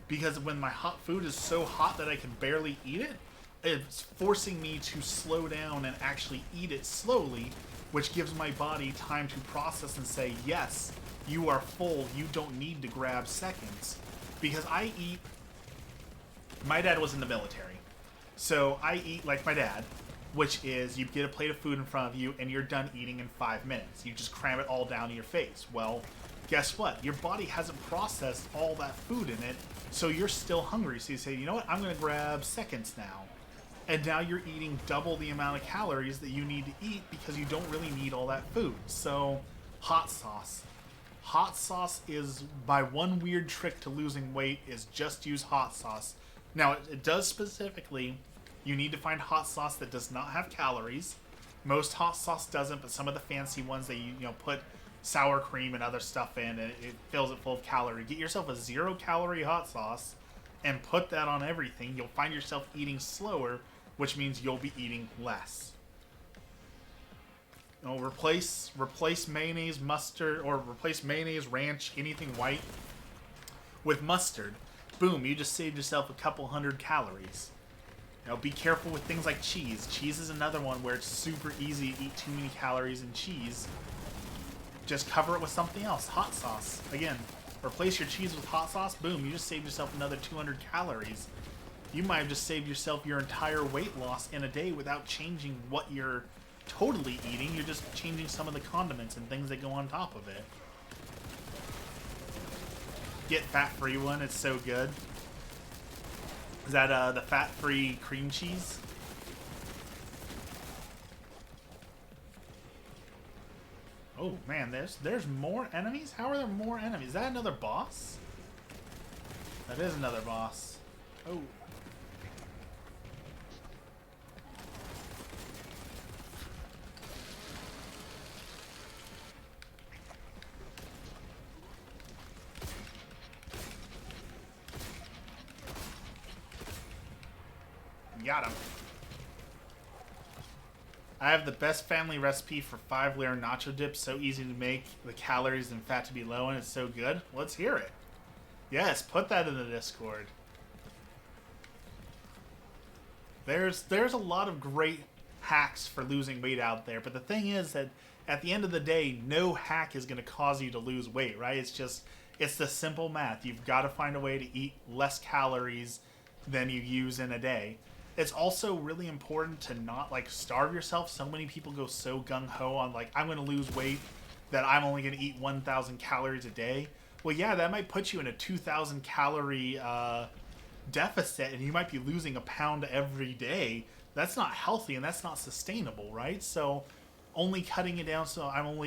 because when my hot food is so hot that I can barely eat it, it's forcing me to slow down and actually eat it slowly, which gives my body time to process and say, yes, you are full, you don't need to grab seconds. Because I eat... My dad was in the military. So I eat like my dad, which is you get a plate of food in front of you and you're done eating in 5 minutes. You just cram it all down to your face. Well, guess what? Your body hasn't processed all that food in it, so you're still hungry. So you say, you know what? I'm going to grab seconds now. And now you're eating double the amount of calories that you need to eat because you don't really need all that food. So, hot sauce. Hot sauce is, by one weird trick to losing weight, is just use hot sauce. Now, it does specifically, you need to find hot sauce that does not have calories. Most hot sauce doesn't, but some of the fancy ones, they put sour cream and other stuff in, and it fills it full of calories. Get yourself a 0-calorie hot sauce and put that on everything. You'll find yourself eating slower, which means you'll be eating less. Replace mayonnaise, mustard, or replace mayonnaise, ranch, anything white with mustard. Boom, you just saved yourself a couple hundred calories. Be careful with things like cheese. Cheese is another one where it's super easy to eat too many calories in cheese. Just cover it with something else. Hot sauce. Again, replace your cheese with hot sauce. Boom, you just saved yourself another 200 calories. You might have just saved yourself your entire weight loss in a day without changing what you're totally eating. You're just changing some of the condiments and things that go on top of it. Get fat-free one. It's so good. Is that the fat-free cream cheese? Oh man, there's more enemies? How are there more enemies? Is that another boss? That is another boss. Oh. Got him. I have the best family recipe for 5-layer nacho dip. So easy to make, the calories and fat to be low, and it's so good. Let's hear it. Yes, put that in the Discord. There's a lot of great hacks for losing weight out there, but the thing is that at the end of the day, no hack is going to cause you to lose weight, right? It's the simple math. You've got to find a way to eat less calories than you use in a day. It's also really important to not like starve yourself. So many people go so gung ho on like, I'm going to lose weight that I'm only going to eat 1,000 calories a day. Well, yeah, that might put you in a 2,000 calorie deficit, and you might be losing a pound every day. That's not healthy, and that's not sustainable, right? So, only cutting it down. So I'm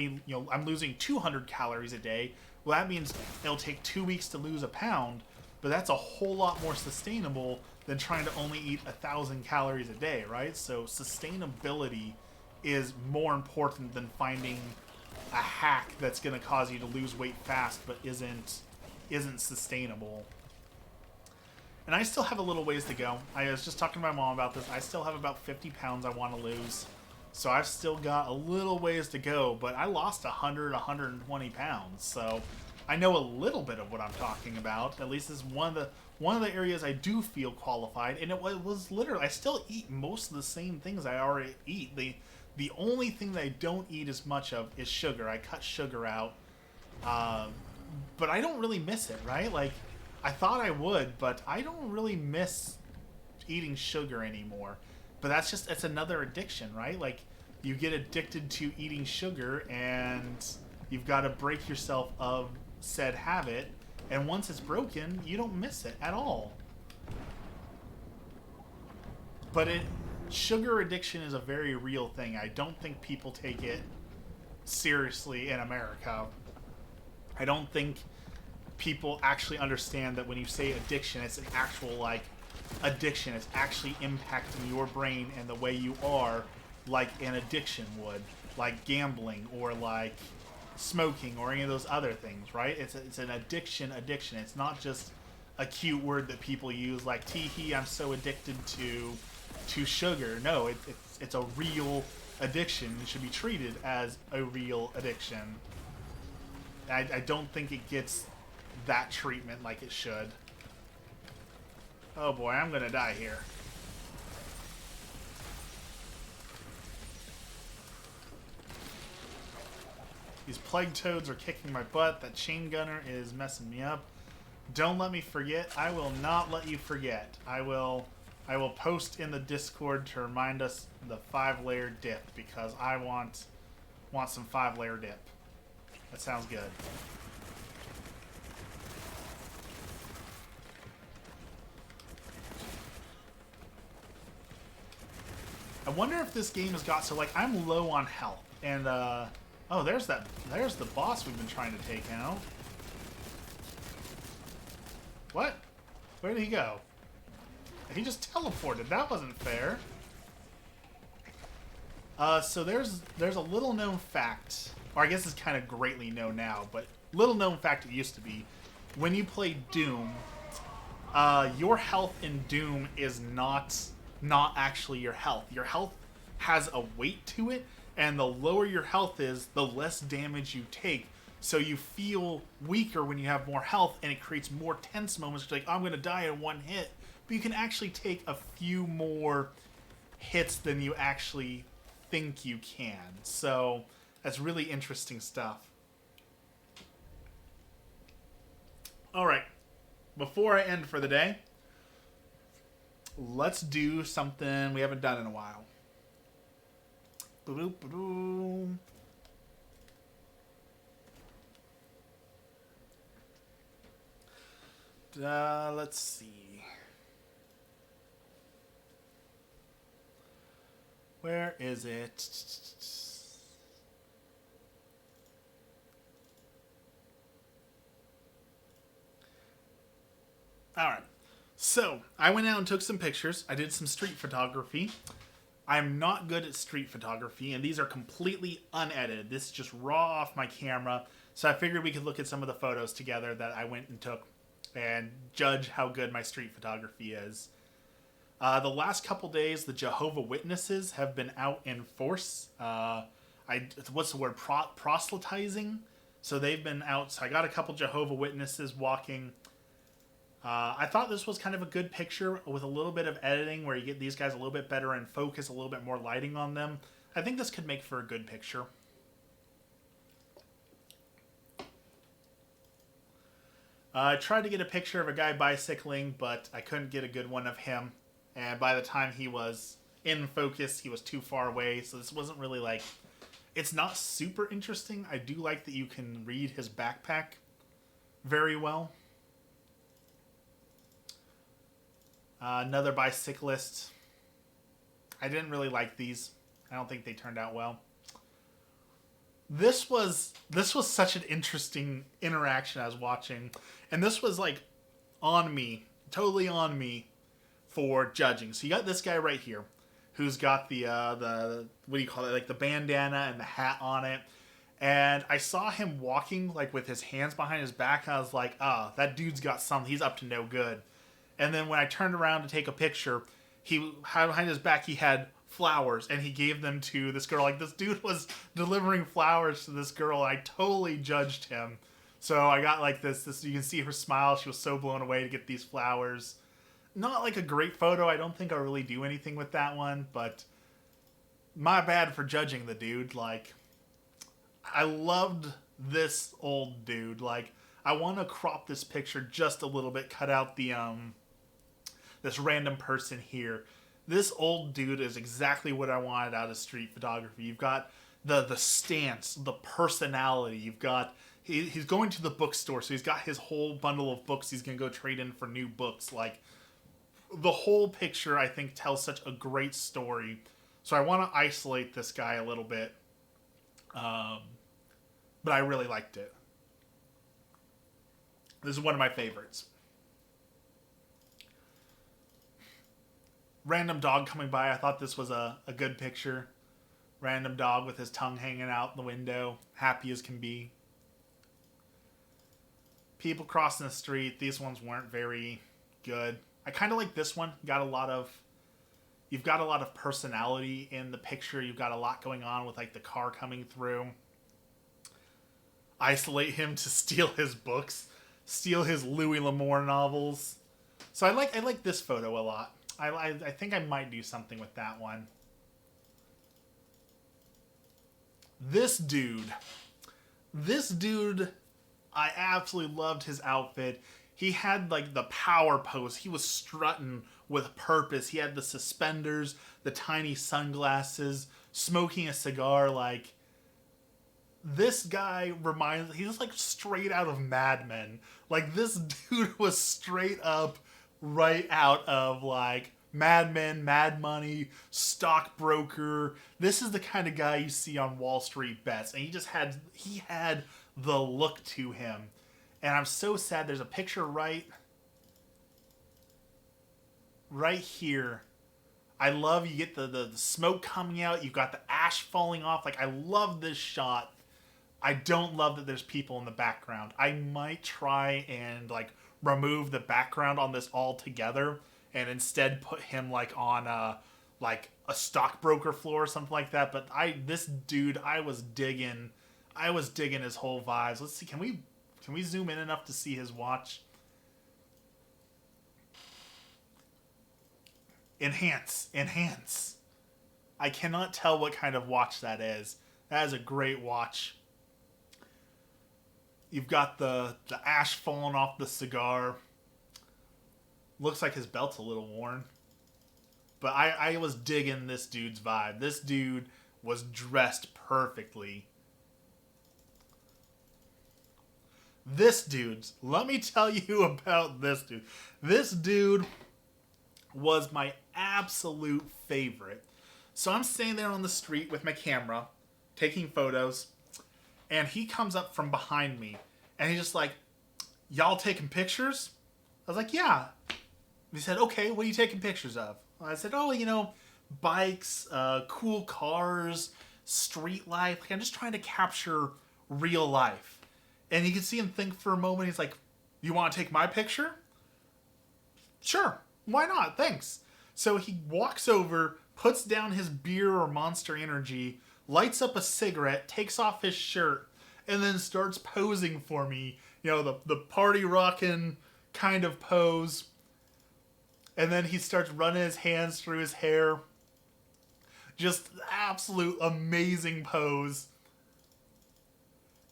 losing 200 calories a day. Well, that means it'll take 2 weeks to lose a pound, but that's a whole lot more sustainable than trying to only eat 1,000 calories a day, right? So sustainability is more important than finding a hack that's going to cause you to lose weight fast but isn't sustainable. And I still have a little ways to go. I was just talking to my mom about this. I still have about 50 pounds I want to lose. So I've still got a little ways to go, but I lost 100, 120 pounds. So I know a little bit of what I'm talking about. At least this is one of the areas I do feel qualified. And it was literally, I still eat most of the same things I already eat. The only thing that I don't eat as much of is sugar. I cut sugar out. But I don't really miss it, right? Like, I thought I would, but I don't really miss eating sugar anymore. But it's another addiction, right? Like, you get addicted to eating sugar, and you've got to break yourself of said habit. And once it's broken, you don't miss it at all. But sugar addiction is a very real thing. I don't think people take it seriously in America. I don't think people actually understand that when you say addiction, it's an actual, like, addiction. It's actually impacting your brain and the way you are, like an addiction would. Like gambling or like smoking or any of those other things, right? It's an addiction. It's not just a cute word that people use like, tee-hee, I'm so addicted to sugar. No, it's a real addiction. It should be treated as a real addiction. I don't think it gets that treatment like it should. Oh boy, I'm gonna die here. These plague toads are kicking my butt. That chain gunner is messing me up. Don't let me forget. I will not let you forget. I will post in the Discord to remind us the 5-layer dip, because I want some 5-layer dip. That sounds good. I wonder if this game has got so, like, I'm low on health, and oh, there's the boss we've been trying to take out. What? Where did he go? He just teleported. That wasn't fair. So there's a little known fact, or I guess it's kind of greatly known now, but little known fact it used to be. When you play Doom, your health in Doom is not actually your health. Your health has a weight to it, and the lower your health is, the less damage you take. So you feel weaker when you have more health, and it creates more tense moments. Like, I'm going to die in one hit. But you can actually take a few more hits than you actually think you can. So that's really interesting stuff. Alright, before I end for the day, let's do something we haven't done in a while. Let's see. Where is it? Alright. So, I went out and took some pictures. I did some street photography. I'm not good at street photography, and these are completely unedited. This is just raw off my camera. So I figured we could look at some of the photos together that I went and took and judge how good my street photography is. The last couple days, the Jehovah's Witnesses have been out in force. What's the word? Proselytizing. So they've been out. So I got a couple Jehovah's Witnesses walking. I thought this was kind of a good picture with a little bit of editing where you get these guys a little bit better in focus, a little bit more lighting on them. I think this could make for a good picture. I tried to get a picture of a guy bicycling, but I couldn't get a good one of him. And by the time he was in focus, he was too far away. So this wasn't really like... It's not super interesting. I do like that you can read his backpack very well. Another bicyclist. I didn't really like these. I don't think they turned out well. This was such an interesting interaction I was watching. And this was like on me, totally on me for judging. So you got this guy right here who's got the what do you call it? Like the bandana and the hat on it. And I saw him walking like with his hands behind his back. And I was like, that dude's got something. He's up to no good. And then when I turned around to take a picture, he behind his back he had flowers and he gave them to this girl. Like this dude was delivering flowers to this girl. And I totally judged him. So I got like this. You can see her smile. She was so blown away to get these flowers. Not like a great photo. I don't think I'll really do anything with that one. But my bad for judging the dude. Like, I loved this old dude. Like, I want to crop this picture just a little bit. Cut out the this random person here. This old dude is exactly what I wanted out of street photography. You've got the stance, the personality. You've got he's going to the bookstore, so he's got his whole bundle of books he's gonna go trade in for new books. Like the whole picture, I think, tells such a great story. So I want to isolate this guy a little bit, but I really liked it. This is one of my favorites. Random dog coming by. I thought this was a good picture. Random dog with his tongue hanging out the window. Happy as can be. People crossing the street. These ones weren't very good. I kind of like this one. You've got a lot of personality in the picture. You've got a lot going on with like the car coming through. Isolate him to steal his books. Steal his Louis L'Amour novels. So I like this photo a lot. I think I might do something with that one. This dude, I absolutely loved his outfit. He had like the power pose. He was strutting with purpose. He had the suspenders, the tiny sunglasses, smoking a cigar. Like, this guy he's like straight out of Mad Men. Like, this dude was straight up right out of like Mad Men, Mad Money, stockbroker. This is the kind of guy you see on Wall Street Bets. And he had the look to him. And I'm so sad. There's a picture right here. I love you get the smoke coming out. You've got the ash falling off. Like, I love this shot. I don't love that there's people in the background. I might try and like remove the background on this altogether and instead put him like on a stockbroker floor or something like that. But this dude, I was digging his whole vibes. Let's see, can we zoom in enough to see his watch? Enhance. I cannot tell what kind of watch that is. That is a great watch. You've got the ash falling off the cigar. Looks like his belt's a little worn. But I was digging this dude's vibe. This dude was dressed perfectly. Let me tell you about this dude. This dude was my absolute favorite. So I'm standing there on the street with my camera, taking photos, and he comes up from behind me, and he's just like, "Y'all taking pictures?" I was like, "Yeah." He said, "Okay, what are you taking pictures of?" I said, "Oh, bikes, cool cars, street life. Like, I'm just trying to capture real life." And you can see him think for a moment. He's like, "You want to take my picture?" "Sure, why not? Thanks." So he walks over, puts down his beer or Monster Energy, lights up a cigarette, takes off his shirt, and then starts posing for me. The party rockin' kind of pose. And then he starts running his hands through his hair. Just absolute amazing pose.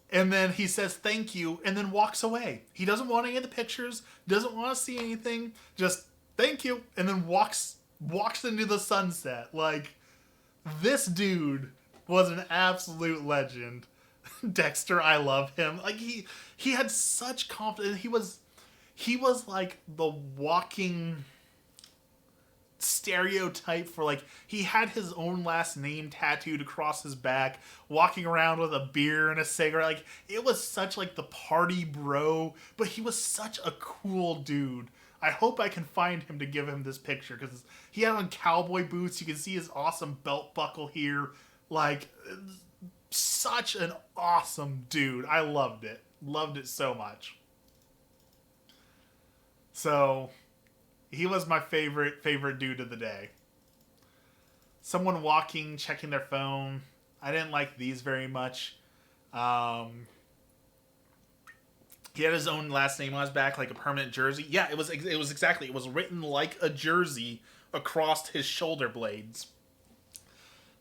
And then he says thank you and then walks away. He doesn't want any of the pictures, doesn't want to see anything, just thank you, and then walks walks into the sunset. Like, this dude was an absolute legend. Dexter, I love him. Like, he had such confidence. He was like the walking stereotype for, like, he had his own last name tattooed across his back, walking around with a beer and a cigarette. Like, it was such like the party bro, but he was such a cool dude. I hope I can find him to give him this picture, because he had on cowboy boots. You can see his awesome belt buckle here. Like, such an awesome dude. I loved it so much. So he was my favorite dude of the day. Someone walking, checking their phone. I didn't like these very much. He had his own last name on his back, like a permanent jersey. Yeah, it was exactly. It was written like a jersey across his shoulder blades.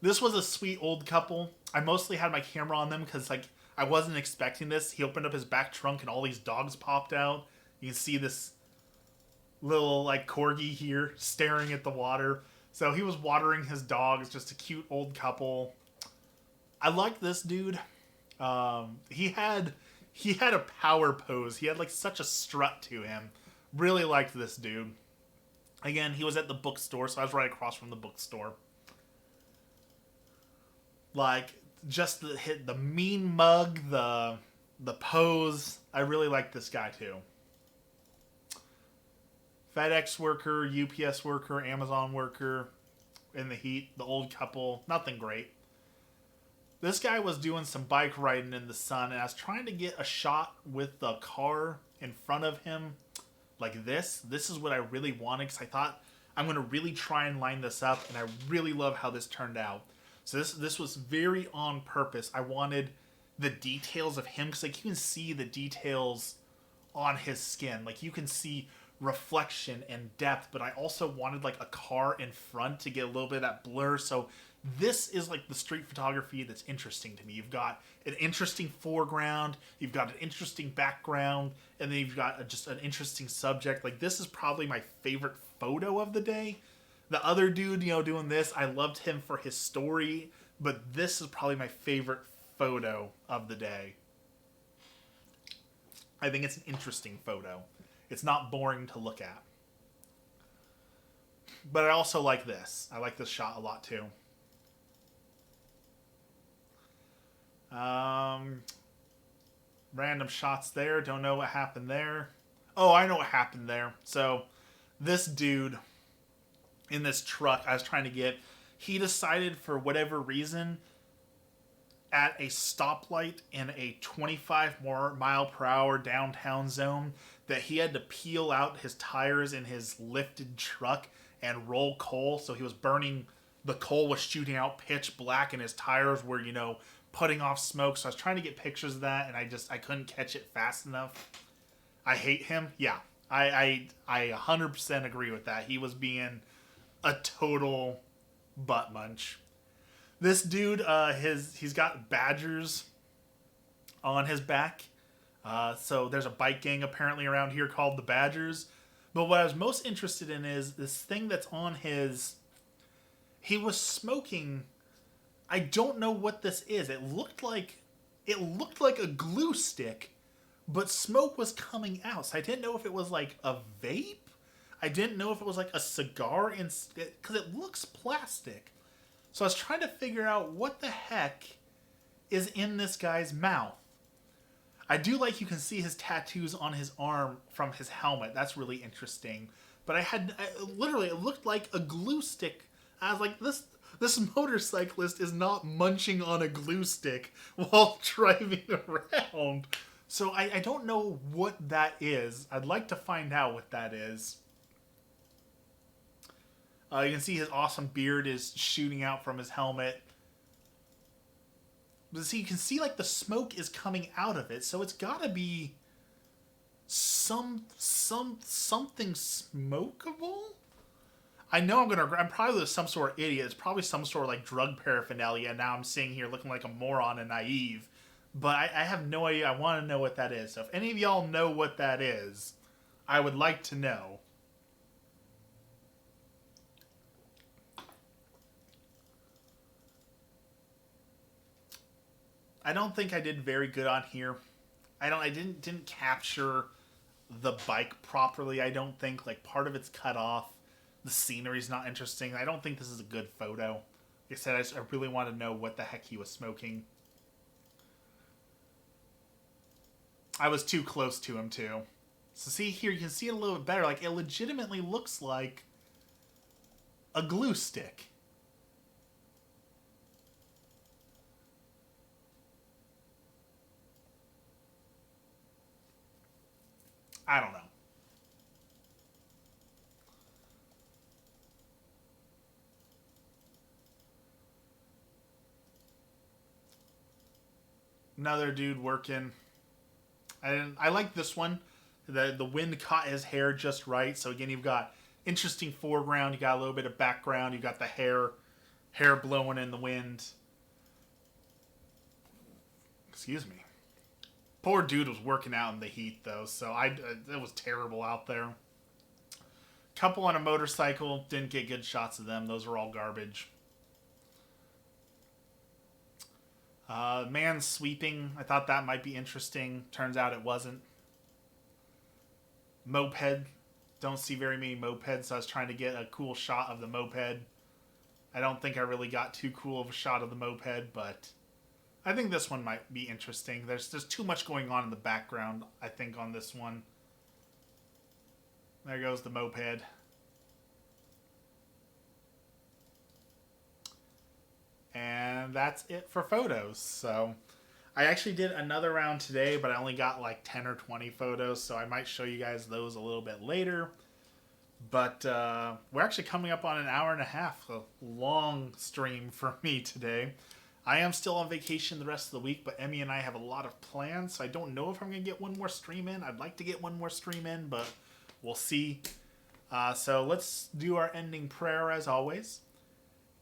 This was a sweet old couple. I mostly had my camera on them because, like, I wasn't expecting this. He opened up his back trunk and all these dogs popped out. You can see this little, like, corgi here staring at the water. So he was watering his dogs. Just a cute old couple. I like this dude. He had a power pose. He had, like, such a strut to him. Really liked this dude. Again, he was at the bookstore, so I was right across from the bookstore. Like, just the mean mug, the pose. I really like this guy too. FedEx worker, UPS worker, Amazon worker, in the heat, the old couple, nothing great. This guy was doing some bike riding in the sun, and I was trying to get a shot with the car in front of him like this. This is what I really wanted, because I thought I'm going to really try and line this up, and I really love how this turned out. So this was very on purpose. I wanted the details of him, because, like, you can see the details on his skin. Like, you can see reflection and depth, but I also wanted, like, a car in front to get a little bit of that blur. So this is, like, the street photography that's interesting to me. You've got an interesting foreground, you've got an interesting background, and then you've got just an interesting subject. Like, this is probably my favorite photo of the day. The other dude, doing this, I loved him for his story, but this is probably my favorite photo of the day. I think it's an interesting photo. It's not boring to look at. But I also like this. I like this shot a lot too. Random shots there. Don't know what happened there. Oh, I know what happened there. So, this dude in this truck I was trying to get, he decided for whatever reason at a stoplight in a 25 mile per hour downtown zone that he had to peel out his tires in his lifted truck and roll coal. So he was burning, the coal was shooting out pitch black and his tires were, putting off smoke. So I was trying to get pictures of that and I couldn't catch it fast enough. I hate him. Yeah, I 100% agree with that. He was being a total butt munch. This dude, he's got badgers on his back. So there's a bike gang apparently around here called the Badgers. But what I was most interested in is this thing that's on his... He was smoking... I don't know what this is. It looked like a glue stick, but smoke was coming out. So I didn't know if it was like a vape. I didn't know if it was like a cigar, because it looks plastic. So I was trying to figure out what the heck is in this guy's mouth. I do like you can see his tattoos on his arm from his helmet. That's really interesting. But literally, it looked like a glue stick. I was like, this motorcyclist is not munching on a glue stick while driving around. So I don't know what that is. I'd like to find out what that is. You can see his awesome beard is shooting out from his helmet. But see, you can see like the smoke is coming out of it, so it's got to be something smokable. I know I'm probably some sort of idiot. It's probably some sort of like drug paraphernalia. Now I'm sitting here looking like a moron and naive, but I have no idea. I want to know what that is. So if any of y'all know what that is, I would like to know. I don't think I did very good on here. I didn't capture the bike properly. I don't think, like, part of it's cut off. The scenery's not interesting. I don't think this is a good photo. Like I said, I really want to know what the heck he was smoking. I was too close to him too. So see here, you can see it a little bit better. Like, it legitimately looks like a glue stick. I don't know. Another dude working. I like this one. The wind caught his hair just right. So again, you've got interesting foreground. You got a little bit of background. You got the hair blowing in the wind. Excuse me. Poor dude was working out in the heat though, so it was terrible out there. Couple on a motorcycle, didn't get good shots of them. Those were all garbage. Man sweeping, I thought that might be interesting. Turns out it wasn't. Moped, don't see very many mopeds, so I was trying to get a cool shot of the moped. I don't think I really got too cool of a shot of the moped, but I think this one might be interesting. There's too much going on in the background, I think, on this one. There goes the moped. And that's it for photos. So I actually did another round today, but I only got like 10 or 20 photos, so I might show you guys those a little bit later. But we're actually coming up on an hour and a half, a long stream for me today. I am still on vacation the rest of the week, but Emmy and I have a lot of plans, so I don't know if I'm going to get one more stream in. I'd like to get one more stream in, but we'll see. So let's do our ending prayer as always.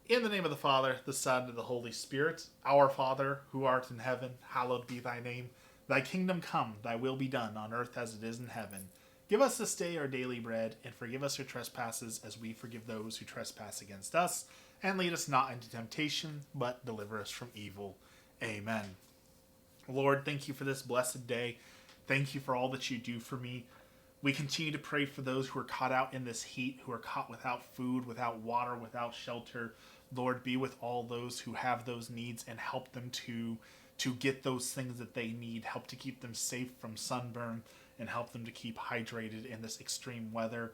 In the name of the Father, the Son, and the Holy Spirit, our Father, who art in heaven, hallowed be thy name. Thy kingdom come, thy will be done, on earth as it is in heaven. Give us this day our daily bread, and forgive us our trespasses, as we forgive those who trespass against us. And lead us not into temptation, but deliver us from evil. Amen. Lord, thank you for this blessed day. Thank you for all that you do for me. We continue to pray for those who are caught out in this heat, who are caught without food, without water, without shelter. Lord, be with all those who have those needs and help them to get those things that they need. Help to keep them safe from sunburn and help them to keep hydrated in this extreme weather.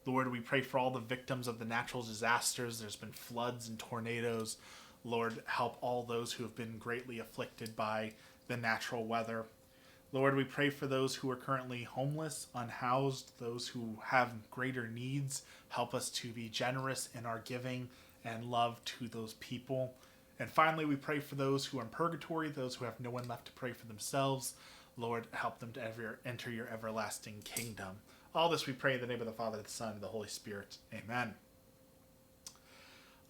Lord, we pray for all the victims of the natural disasters. There's been floods and tornadoes. Lord, help all those who have been greatly afflicted by the natural weather. Lord, we pray for those who are currently homeless, unhoused, those who have greater needs. Help us to be generous in our giving and love to those people. And finally, we pray for those who are in purgatory, those who have no one left to pray for themselves. Lord, help them to enter your everlasting kingdom. All this we pray in the name of the Father, the Son, and the Holy Spirit. Amen.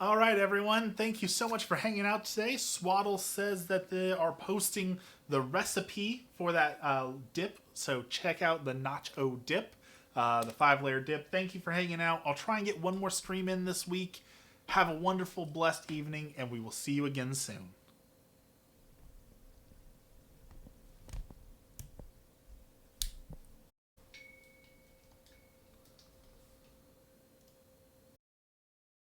All right, everyone. Thank you so much for hanging out today. Swaddle says that they are posting the recipe for that dip, so check out the Nacho dip, the 5-layer dip. Thank you for hanging out. I'll try and get one more stream in this week. Have a wonderful, blessed evening, and we will see you again soon.